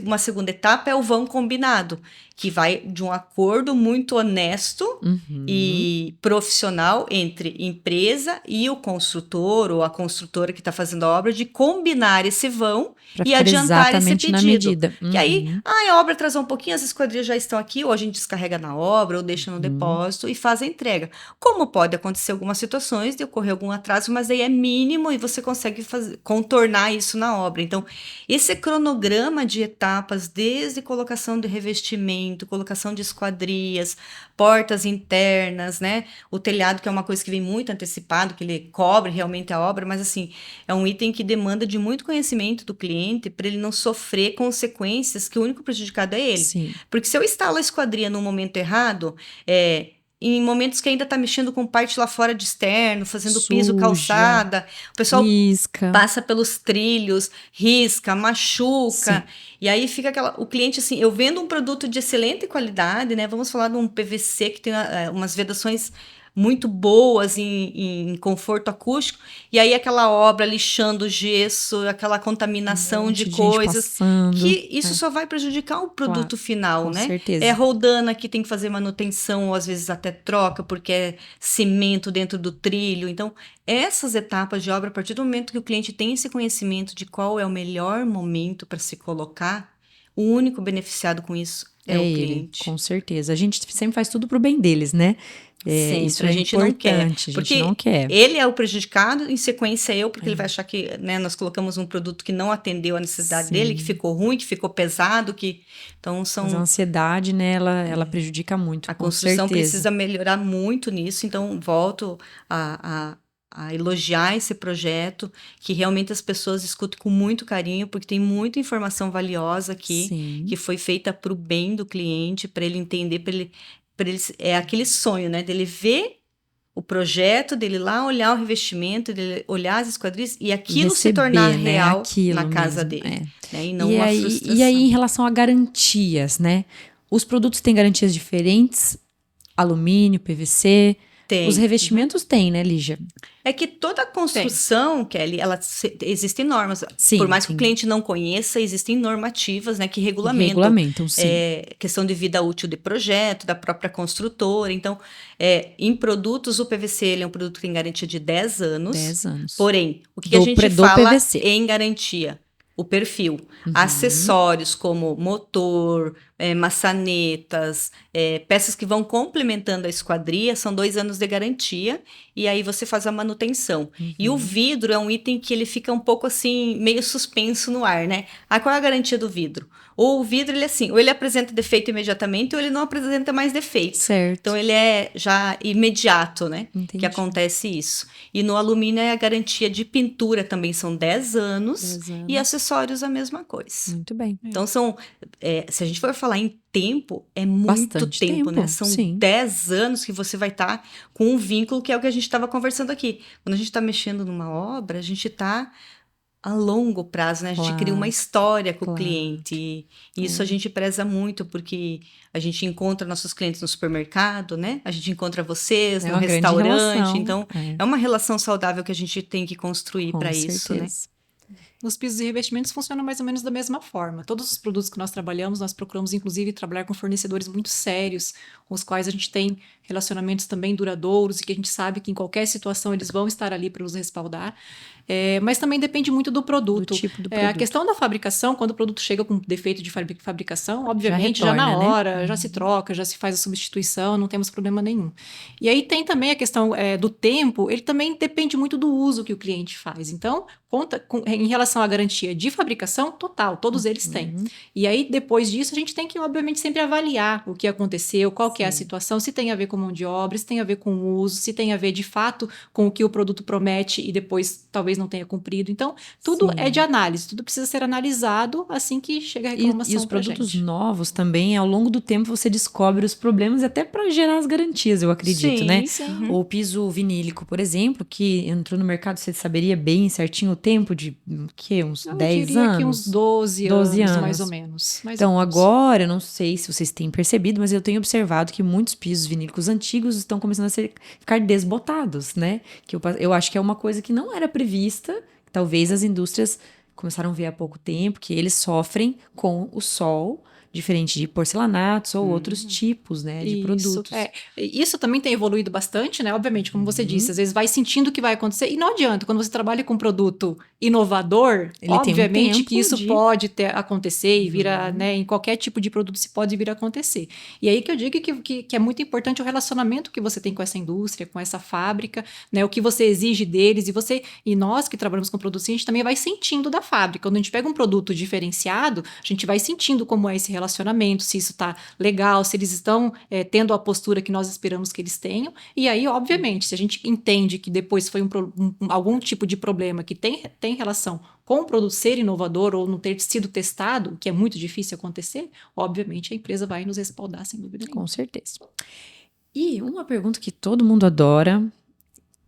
uma segunda etapa é o vão combinado, que vai de um acordo muito honesto e profissional entre empresa e o construtor ou a construtora que está fazendo a obra de combinar esse vão e adiantar esse pedido. Na medida. Que aí, a obra atrasou um pouquinho, as esquadrias já estão aqui, ou a gente descarrega na obra, ou deixa no depósito e faz a entrega. Como pode acontecer algumas situações de ocorrer algum atraso, mas aí é mínimo e você consegue contornar isso na obra. Então, esse cronograma de etapas, desde colocação de revestimento, colocação de esquadrias, portas internas, né? O telhado, que é uma coisa que vem muito antecipado, que ele cobre realmente a obra, mas assim, é um item que demanda de muito conhecimento do cliente para ele não sofrer consequências que o único prejudicado é ele. Sim. Porque se eu instalo a esquadria no momento errado, em momentos que ainda está mexendo com parte lá fora de externo, fazendo piso, calçada, o pessoal passa pelos trilhos, risca, machuca, e aí fica o cliente assim, eu vendo um produto de excelente qualidade, né? Vamos falar de um PVC que tem umas vedações muito boas em conforto acústico, e aí aquela obra lixando o gesso, aquela contaminação de coisas, que isso só vai prejudicar o produto final, né? Certeza. É roldana que tem que fazer manutenção, ou às vezes até troca, porque é cimento dentro do trilho. Então, essas etapas de obra, a partir do momento que o cliente tem esse conhecimento de qual é o melhor momento para se colocar, o único beneficiado com isso é o cliente. Com certeza. A gente sempre faz tudo pro bem deles, né? Isso a gente não quer. Porque ele é o prejudicado, em sequência eu, porque ele vai achar que, né, nós colocamos um produto que não atendeu a necessidade dele, que ficou ruim, que ficou pesado, então são... Mas a ansiedade, né, ela prejudica muito, a construção precisa melhorar muito nisso, então volto a elogiar esse projeto, que realmente as pessoas escutem com muito carinho, porque tem muita informação valiosa aqui, que foi feita para o bem do cliente, para ele entender, para ele é aquele sonho, né, dele ver o projeto, dele lá olhar o revestimento, dele olhar as esquadrias e aquilo se tornar real na casa dele, né, e não uma frustração. E aí, em relação a garantias, né, os produtos têm garantias diferentes, alumínio, PVC... Tem. Os revestimentos têm, né, Lígia? É que toda construção, Kelly, existem normas. Sim, por mais que o cliente não conheça, existem normativas, né, que regulamentam. Sim. Questão de vida útil de projeto, da própria construtora. Então, em produtos, o PVC ele é um produto que tem garantia de 10 anos. 10 anos. Porém, o que a gente fala PVC. Em garantia? O perfil. Acessórios como motor, maçanetas, peças que vão complementando a esquadria, são 2 anos de garantia, e aí você faz a manutenção. E o vidro é um item que ele fica um pouco assim, meio suspenso no ar, né? Qual é a garantia do vidro? Ou o vidro, ele assim, ou ele apresenta defeito imediatamente, ou ele não apresenta mais defeito. Certo. Então, ele é já imediato, né? Entendi. Que acontece isso. E no alumínio, a garantia de pintura também são 10 anos, e acessórios a mesma coisa. Muito bem. Então, se a gente for falar em tempo, é muito Bastante tempo, né? São 10 anos que você vai estar com um vínculo, que é o que a gente estava conversando aqui. Quando a gente está mexendo numa obra, a gente está a longo prazo, né? A gente cria uma história com o cliente. E isso a gente preza muito, porque a gente encontra nossos clientes no supermercado, né? A gente encontra vocês no restaurante. Então, é uma relação saudável que a gente tem que construir para isso, né? Os pisos e revestimentos funcionam mais ou menos da mesma forma. Todos os produtos que nós trabalhamos, nós procuramos, inclusive, trabalhar com fornecedores muito sérios, com os quais a gente tem relacionamentos também duradouros e que a gente sabe que em qualquer situação eles vão estar ali para nos respaldar. Mas também depende muito do produto. Do tipo do produto. A questão da fabricação, quando o produto chega com defeito de fabricação, obviamente já na hora, já se troca, já se faz a substituição, não temos problema nenhum. E aí tem também a questão do tempo, ele também depende muito do uso que o cliente faz. Então, em relação à garantia de fabricação, total, todos eles têm. E aí, depois disso, a gente tem que, obviamente, sempre avaliar o que aconteceu, qual que é a situação, se tem a ver com mão de obra, se tem a ver com o uso, se tem a ver, de fato, com o que o produto promete e depois talvez não tenha cumprido. Então, tudo é de análise, tudo precisa ser analisado assim que chega a reclamação. E os produtos novos também, ao longo do tempo, você descobre os problemas até para gerar as garantias, eu acredito, né? Sim. O piso vinílico, por exemplo, que entrou no mercado, você saberia bem certinho o tempo de uns 10 anos? Eu diria que uns 12 anos, mais ou menos. Então, agora, eu não sei se vocês têm percebido, mas eu tenho observado que muitos pisos vinílicos antigos estão começando a ficar desbotados, né? Que eu acho que é uma coisa que não era prevista, talvez as indústrias começaram a ver há pouco tempo, que eles sofrem com o sol, diferente de porcelanatos ou outros tipos, né, de produtos. Isso também tem evoluído bastante, né? Obviamente, como você disse, às vezes vai sentindo o que vai acontecer e não adianta. Quando você trabalha com um produto inovador, Ele obviamente tem que isso pode acontecer e vira, né? Em qualquer tipo de produto isso pode vir a acontecer. E aí que eu digo que é muito importante o relacionamento que você tem com essa indústria, com essa fábrica, né? O que você exige deles e nós que trabalhamos com produtos, a gente também vai sentindo da fábrica. Quando a gente pega um produto diferenciado, a gente vai sentindo como é esse relacionamento, se isso está legal, se eles estão tendo a postura que nós esperamos que eles tenham. E aí, obviamente, se a gente entende que depois foi algum tipo de problema que tem relação com o produto ser inovador ou não ter sido testado, que é muito difícil acontecer, obviamente a empresa vai nos respaldar, sem dúvida nenhuma. Com certeza. E uma pergunta que todo mundo adora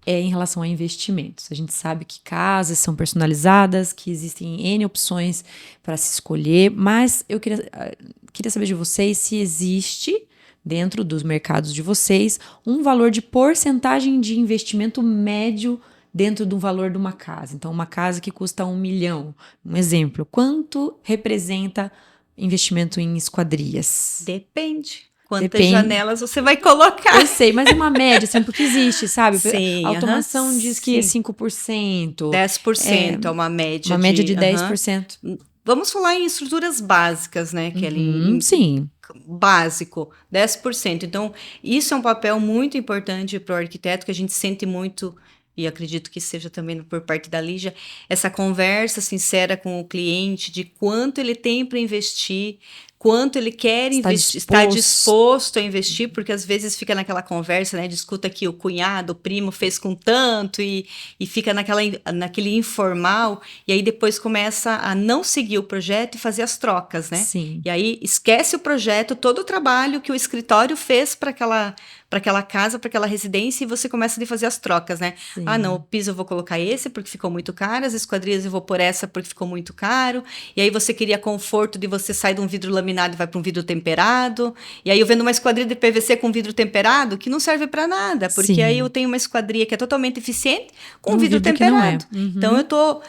é em relação a investimentos. A gente sabe que casas são personalizadas, que existem N opções para se escolher, mas eu queria saber de vocês se existe, dentro dos mercados de vocês, um valor de porcentagem de investimento médio dentro do valor de uma casa. Então, uma casa que custa 1 milhão, um exemplo, quanto representa investimento em esquadrias? Depende. Quantas janelas você vai colocar? Eu sei, mas uma média, assim, porque existe, sabe? Sim, a automação diz que é 5%. 10% é uma média. Uma média de 10%. Vamos falar em estruturas básicas, né, Kelly? Sim. Básico, 10%. Então, isso é um papel muito importante para o arquiteto, que a gente sente muito, e acredito que seja também por parte da Lígia, essa conversa sincera com o cliente de quanto ele tem para investir, quanto ele quer investir, está disposto a investir, porque às vezes fica naquela conversa, né, discuta que o cunhado, o primo fez com tanto e fica naquele informal, e aí depois começa a não seguir o projeto e fazer as trocas, né? Sim. E aí esquece o projeto, todo o trabalho que o escritório fez para aquela casa, para aquela residência, e você começa a fazer as trocas, né? Sim. Ah, não, o piso eu vou colocar esse porque ficou muito caro, as esquadrias eu vou pôr essa porque ficou muito caro, e aí você queria conforto de você sair de um vidro laminado e vai para um vidro temperado, e aí eu vendo uma esquadria de PVC com vidro temperado que não serve para nada, porque aí eu tenho uma esquadria que é totalmente eficiente com vidro temperado. Então eu estou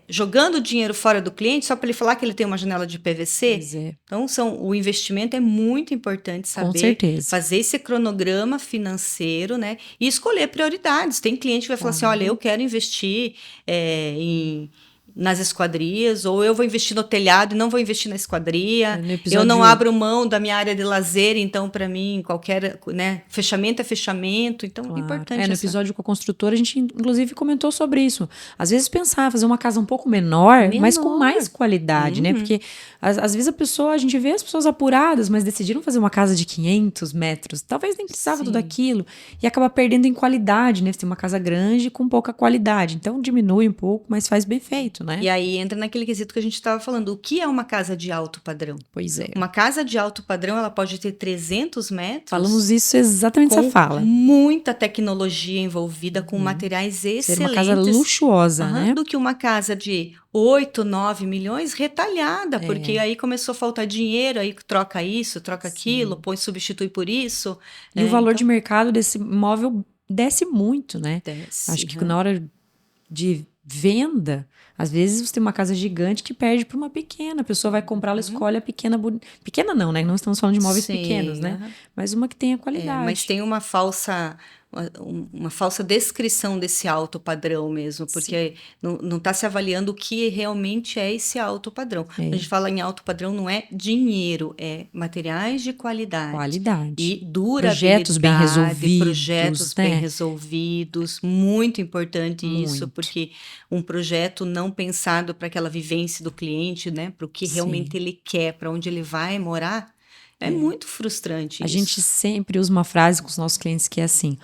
jogando dinheiro fora do cliente só para ele falar que ele tem uma janela de PVC. Então o investimento é muito importante saber fazer esse cronograma financeiro, né, e escolher prioridades. Tem cliente que vai falar assim, olha, eu quero investir nas esquadrias, ou eu vou investir no telhado e não vou investir na esquadria, eu não abro mão da minha área de lazer, então para mim qualquer, né, fechamento é fechamento, então é importante. No episódio com a construtora a gente inclusive comentou sobre isso, às vezes pensar fazer uma casa um pouco menor. Mas com mais qualidade, né, porque às vezes a gente vê as pessoas apuradas, mas decidiram fazer uma casa de 500 metros, talvez nem precisava tudo aquilo, e acaba perdendo em qualidade, né, você tem uma casa grande com pouca qualidade, então diminui um pouco, mas faz bem feito. Né? E aí entra naquele quesito que a gente estava falando. O que é uma casa de alto padrão? Pois é. Uma casa de alto padrão, ela pode ter 300 metros. Falamos isso exatamente essa fala. Muita tecnologia envolvida, com materiais excelentes. Ser uma casa luxuosa, né? Do que uma casa de 8, 9 milhões retalhada, porque aí começou a faltar dinheiro, aí troca isso, troca aquilo, substitui por isso. E o valor de mercado desse imóvel desce muito, né? Acho que na hora de venda, às vezes você tem uma casa gigante que perde para uma pequena. A pessoa vai comprar, ela escolhe a pequena. Pequena não, né? Não estamos falando de imóveis pequenos, né? Mas uma que tenha qualidade. Mas tem uma falsa descrição desse alto padrão mesmo, porque não está se avaliando o que realmente é esse alto padrão. A gente fala em alto padrão, não é dinheiro, é materiais de qualidade. E durabilidade. Projetos bem resolvidos, muito importante isso, porque um projeto não pensado para aquela vivência do cliente, né, para o que realmente ele quer, para onde ele vai morar, é muito frustrante. A gente sempre usa uma frase com os nossos clientes que é assim: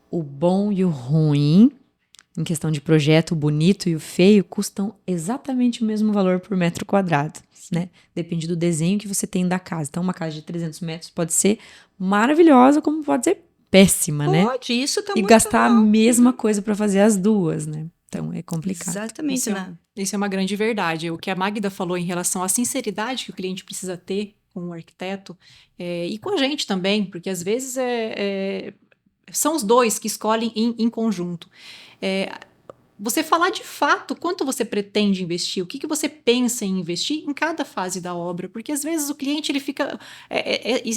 o bom e o ruim, em questão de projeto, o bonito e o feio, custam exatamente o mesmo valor por metro quadrado, né? Depende do desenho que você tem da casa. Então, uma casa de 300 metros pode ser maravilhosa, como pode ser péssima, né? Pode, isso tá e muito gastar a mesma coisa para fazer as duas, né? Então, é complicado. Exatamente. Isso é uma grande verdade. O que a Magda falou em relação à sinceridade que o cliente precisa ter com o arquiteto e com a gente também, porque às vezes são os dois que escolhem em conjunto. você falar de fato quanto você pretende investir, o que você pensa em investir em cada fase da obra, porque às vezes o cliente ele fica,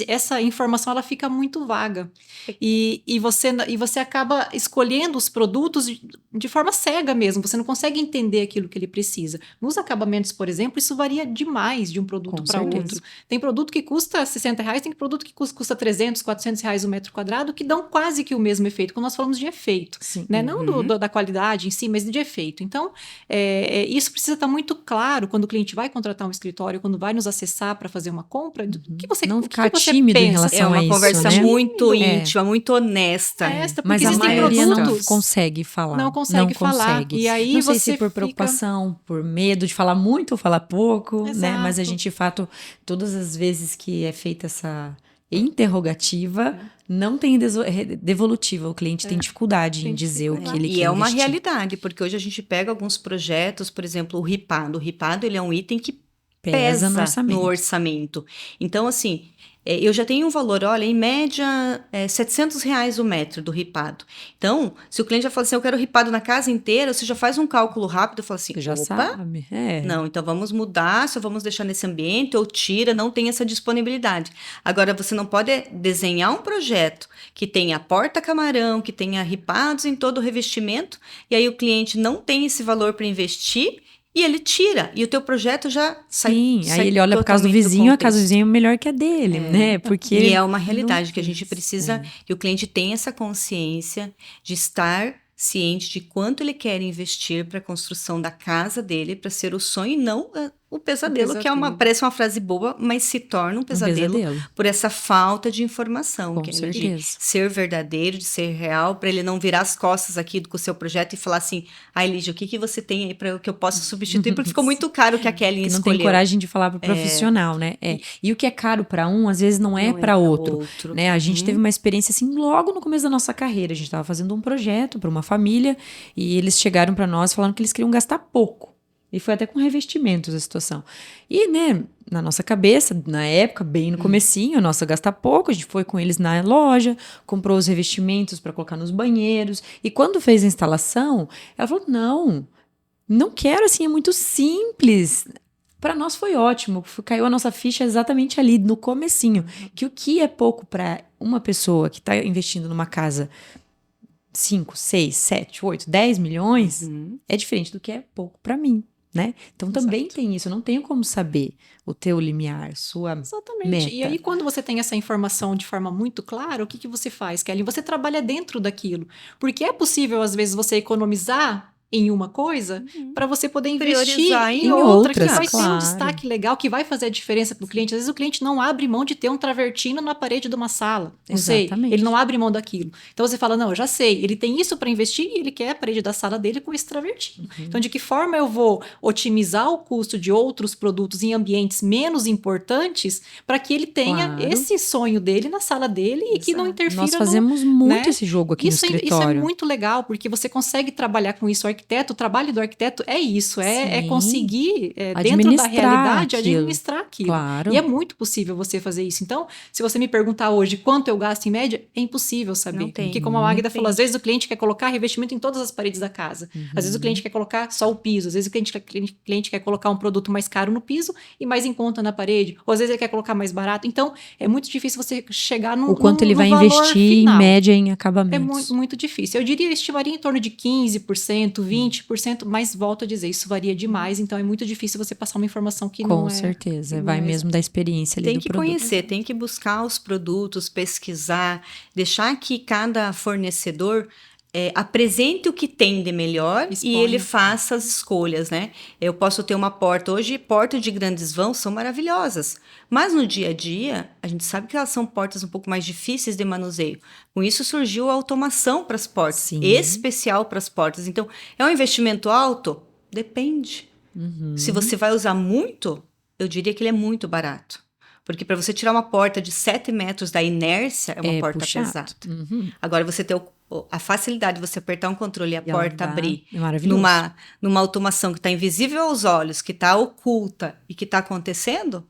essa informação ela fica muito vaga e você acaba escolhendo os produtos de forma cega mesmo, você não consegue entender aquilo que ele precisa. Nos acabamentos, por exemplo, isso varia demais de um produto para outro. Tem produto que custa R$60, tem produto que custa R$300, R$400 o metro quadrado, que dão quase que o mesmo efeito, quando nós falamos de efeito, né? Não da qualidade em si, mas de efeito. Então, isso precisa estar muito claro quando o cliente vai contratar um escritório, quando vai nos acessar para fazer uma compra, o que você não ficar tímido em relação a isso. É uma conversa muito íntima, muito honesta. Mas a maioria não consegue falar. Não consegue falar. E aí não sei se por preocupação, por medo de falar muito ou falar pouco, né? Mas a gente, de fato, todas as vezes que é feita essa interrogativa, não tem devolutiva. O cliente tem dificuldade em dizer o que ele quer E é uma investir. realidade, porque hoje a gente pega alguns projetos, por exemplo, o ripado. O ripado, ele é um item que pesa no orçamento. Então, assim, eu já tenho um valor, olha, em média, R$700 o metro do ripado. Então, se o cliente já fala assim, eu quero ripado na casa inteira, você já faz um cálculo rápido e fala assim, você já sabe. Não, então vamos mudar, só vamos deixar nesse ambiente, ou tira, não tem essa disponibilidade. Agora, você não pode desenhar um projeto que tenha porta-camarão, que tenha ripados em todo o revestimento, e aí o cliente não tem esse valor para investir, e ele tira, e o teu projeto já sai. Sim, aí ele olha para casa do vizinho, a casa do vizinho é melhor que a dele, né? Porque e é uma realidade que a gente precisa que o cliente tenha essa consciência de estar ciente de quanto ele quer investir para a construção da casa dele, para ser o sonho e não o pesadelo, que parece uma frase boa, mas se torna um pesadelo por essa falta de informação, de ser verdadeiro, de ser real, para ele não virar as costas aqui com o seu projeto e falar assim, Lígia, o que você tem aí para que eu possa substituir, porque ficou muito caro o que a Kelly escolheu. Não tem coragem de falar para o profissional, né? E o que é caro para um, às vezes não é para outro, né? A gente teve uma experiência assim, logo no começo da nossa carreira, a gente estava fazendo um projeto para uma família e eles chegaram para nós falando que eles queriam gastar pouco. E foi até com revestimentos a situação. E, né, na nossa cabeça, na época, bem no comecinho, nossa, gastar pouco, a gente foi com eles na loja, comprou os revestimentos para colocar nos banheiros. E quando fez a instalação, ela falou, não quero, assim, é muito simples. Para nós foi ótimo, caiu a nossa ficha exatamente ali, no comecinho. Que o que é pouco para uma pessoa que está investindo numa casa 5, 6, 7, 8, 10 milhões, é diferente do que é pouco para mim. Né? Então também tem isso, eu não tenho como saber o teu limiar, sua meta. E aí quando você tem essa informação de forma muito clara, o que você faz, Kelly? Você trabalha dentro daquilo, porque é possível às vezes você economizar em uma coisa para você poder investir em outra que vai ter um destaque legal, que vai fazer a diferença para o cliente. Às vezes o cliente não abre mão de ter um travertino na parede de uma sala. Não sei, ele não abre mão daquilo. Então você fala, não, eu já sei, ele tem isso para investir e ele quer a parede da sala dele com esse travertino. Então de que forma eu vou otimizar o custo de outros produtos em ambientes menos importantes para que ele tenha esse sonho dele na sala dele e que não interfira. Nós fazemos muito esse jogo aqui no escritório. Isso é muito legal, porque você consegue trabalhar com isso. O trabalho do arquiteto é isso, é conseguir, dentro da realidade, administrar aquilo. Claro. E é muito possível você fazer isso. Então, se você me perguntar hoje quanto eu gasto em média, é impossível saber. Porque como a Magda falou, às vezes o cliente quer colocar revestimento em todas as paredes da casa. Às vezes o cliente quer colocar só o piso. Às vezes o cliente quer colocar um produto mais caro no piso e mais em conta na parede. Ou às vezes ele quer colocar mais barato. Então, é muito difícil você chegar no quanto ele vai investir final. Em média em acabamentos. É muito, muito difícil. Eu diria, estimaria em torno de 15%, 20%, mas volto a dizer, isso varia demais, então é muito difícil você passar uma informação que não é... Com certeza, vai mesmo da experiência ali do produto. Tem que conhecer, tem que buscar os produtos, pesquisar, deixar que cada fornecedor apresente o que tem de melhor e ele faça as escolhas, né? Eu posso ter uma porta, hoje portas de grandes vãos são maravilhosas, mas no dia a dia, a gente sabe que elas são portas um pouco mais difíceis de manuseio. Com isso surgiu a automação para as portas, especial para as portas. Então, é um investimento alto? Depende. Se você vai usar muito, eu diria que ele é muito barato. Porque para você tirar uma porta de 7 metros da inércia, é uma porta puxado. pesada. Agora, você ter a facilidade de você apertar um controle e a porta abrir numa automação que está invisível aos olhos, que está oculta e que está acontecendo,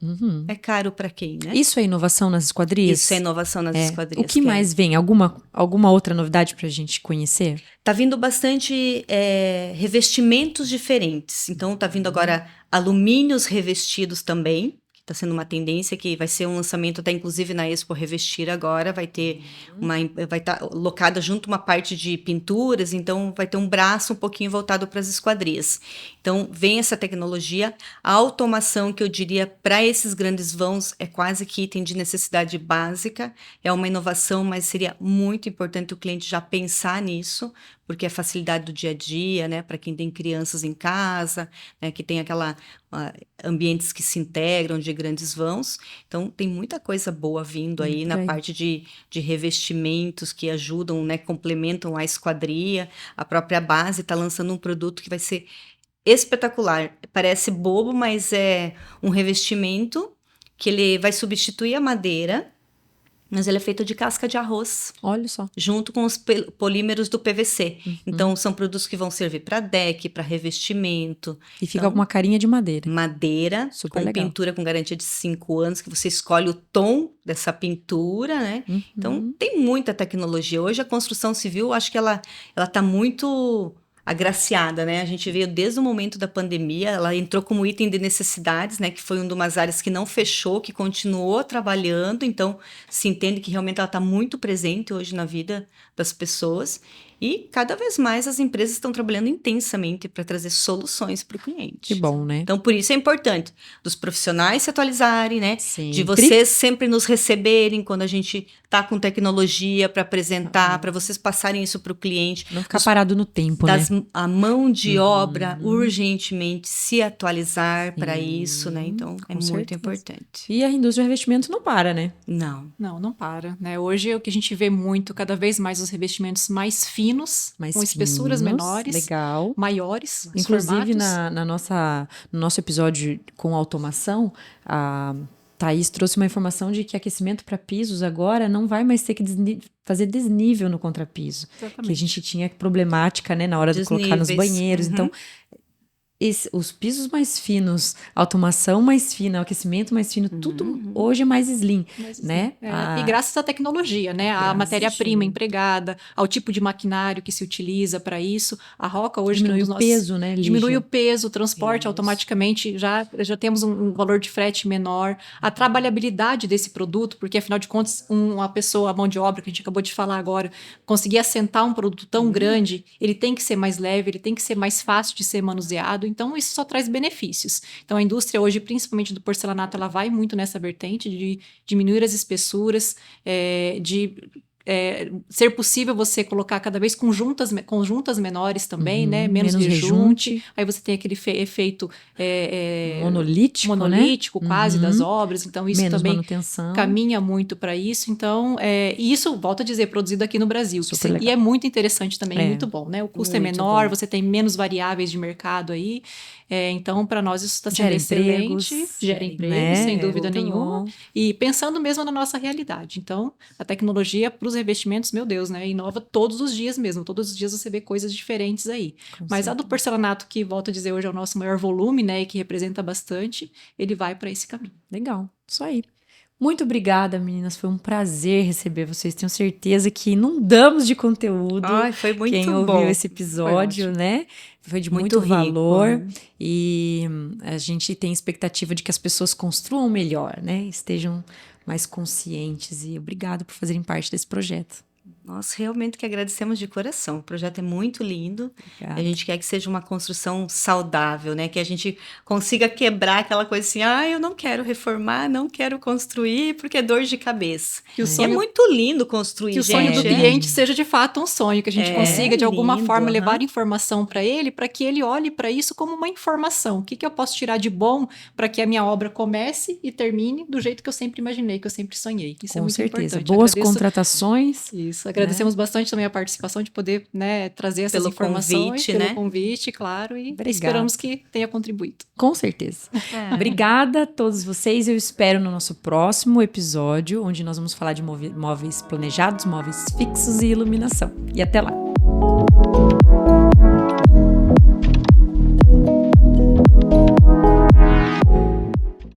é caro para quem, né? Isso é inovação nas esquadrias? Isso é inovação nas esquadrias. O que mais vem? Alguma outra novidade para a gente conhecer? Tá vindo bastante revestimentos diferentes. Então, tá vindo agora alumínios revestidos também. Está sendo uma tendência que vai ser um lançamento até inclusive na Expo Revestir agora, vai ter vai estar locada junto uma parte de pinturas, então vai ter um braço um pouquinho voltado para as esquadrias. Então vem essa tecnologia, a automação que eu diria para esses grandes vãos é quase que item de necessidade básica, é uma inovação, mas seria muito importante o cliente já pensar nisso, porque é facilidade do dia a dia, né, para quem tem crianças em casa, né, que tem ambientes que se integram de grandes vãos. Então, tem muita coisa boa vindo aí na parte de revestimentos que ajudam, né, complementam a esquadria. A própria base está lançando um produto que vai ser espetacular. Parece bobo, mas é um revestimento que ele vai substituir a madeira, mas ele é feito de casca de arroz. Olha só. Junto com os polímeros do PVC. Então, são produtos que vão servir para deck, para revestimento. E fica com uma carinha de madeira. Madeira, super com legal. Pintura com garantia de 5 anos, que você escolhe o tom dessa pintura, né? Então, tem muita tecnologia. Hoje, a construção civil, acho que ela tá muito agraciada, né? A gente veio desde o momento da pandemia, ela entrou como item de necessidades, né? Que foi uma das áreas que não fechou, que continuou trabalhando, então se entende que realmente ela está muito presente hoje na vida das pessoas e cada vez mais as empresas estão trabalhando intensamente para trazer soluções para o cliente. Que bom, né? Então, por isso é importante dos profissionais se atualizarem, né? Sempre. De vocês sempre nos receberem quando a gente tá com tecnologia para apresentar, para vocês passarem isso para o cliente. Não ficar parado no tempo, né? A mão de obra urgentemente se atualizar para isso, né? Então, é muito importante. E a indústria de revestimento não para, né? Não para, né? Hoje o que a gente vê muito, cada vez mais os revestimentos mais finos, com espessuras menores, legal. maiores. Inclusive, no nosso episódio com automação, a Thaís trouxe uma informação de que aquecimento para pisos agora não vai mais ter que fazer desnível no contrapiso. Exatamente. Que a gente tinha problemática, né, na hora de colocar nos banheiros. Então, os pisos mais finos, automação mais fina, aquecimento mais fino, tudo hoje é mais slim, né? E graças à tecnologia, né? A matéria-prima empregada, ao tipo de maquinário que se utiliza para isso. A Roca hoje diminui o peso, né? Diminui o peso, o transporte automaticamente, já temos um valor de frete menor. A trabalhabilidade desse produto, porque afinal de contas, uma pessoa, a mão de obra que a gente acabou de falar agora, conseguir assentar um produto tão grande, ele tem que ser mais leve, ele tem que ser mais fácil de ser manuseado. Então, isso só traz benefícios. Então, a indústria hoje, principalmente do porcelanato, ela vai muito nessa vertente de diminuir as espessuras, ser possível você colocar cada vez conjuntas menores também, né? Menos rejunte. Aí você tem aquele efeito monolítico né? quase das obras. Então, isso menos também manutenção. Caminha muito para isso. Então, e isso, volto a dizer, produzido aqui no Brasil. E é muito interessante também, muito bom, né? O custo é menor, você tem menos variáveis de mercado aí. Então, para nós, isso está sendo excelente. Gera empregos, sem dúvida nenhuma. Bom. E pensando mesmo na nossa realidade. Então, a tecnologia para os revestimentos, meu Deus, né? Inova todos os dias mesmo. Todos os dias você vê coisas diferentes aí. Mas a do porcelanato, que, volto a dizer, hoje é o nosso maior volume, né? E que representa bastante, ele vai para esse caminho. Legal, isso aí. Muito obrigada, meninas. Foi um prazer receber vocês. Tenho certeza que inundamos de conteúdo. Ai, foi muito Quem bom. ouviu esse episódio, né? Foi de muito valor. Rico, né? E a gente tem expectativa de que as pessoas construam melhor, né? Estejam mais conscientes. E obrigado por fazerem parte desse projeto. Nós realmente que agradecemos de coração. O projeto é muito lindo. Obrigada. A gente quer que seja uma construção saudável, né? Que a gente consiga quebrar aquela coisa assim, eu não quero reformar, não quero construir, porque é dor de cabeça. É muito lindo construir, que o sonho do cliente seja de fato um sonho, que a gente consiga de alguma forma levar informação para ele, para que ele olhe para isso como uma informação. O que eu posso tirar de bom para que a minha obra comece e termine do jeito que eu sempre imaginei, que eu sempre sonhei. Isso é muito importante. Boas contratações. Isso. Agradecemos bastante também a participação de poder, né, trazer essas informações, pelo convite, claro, e esperamos que tenha contribuído. Com certeza. Obrigada a todos vocês, eu espero no nosso próximo episódio, onde nós vamos falar de móveis planejados, móveis fixos e iluminação. E até lá!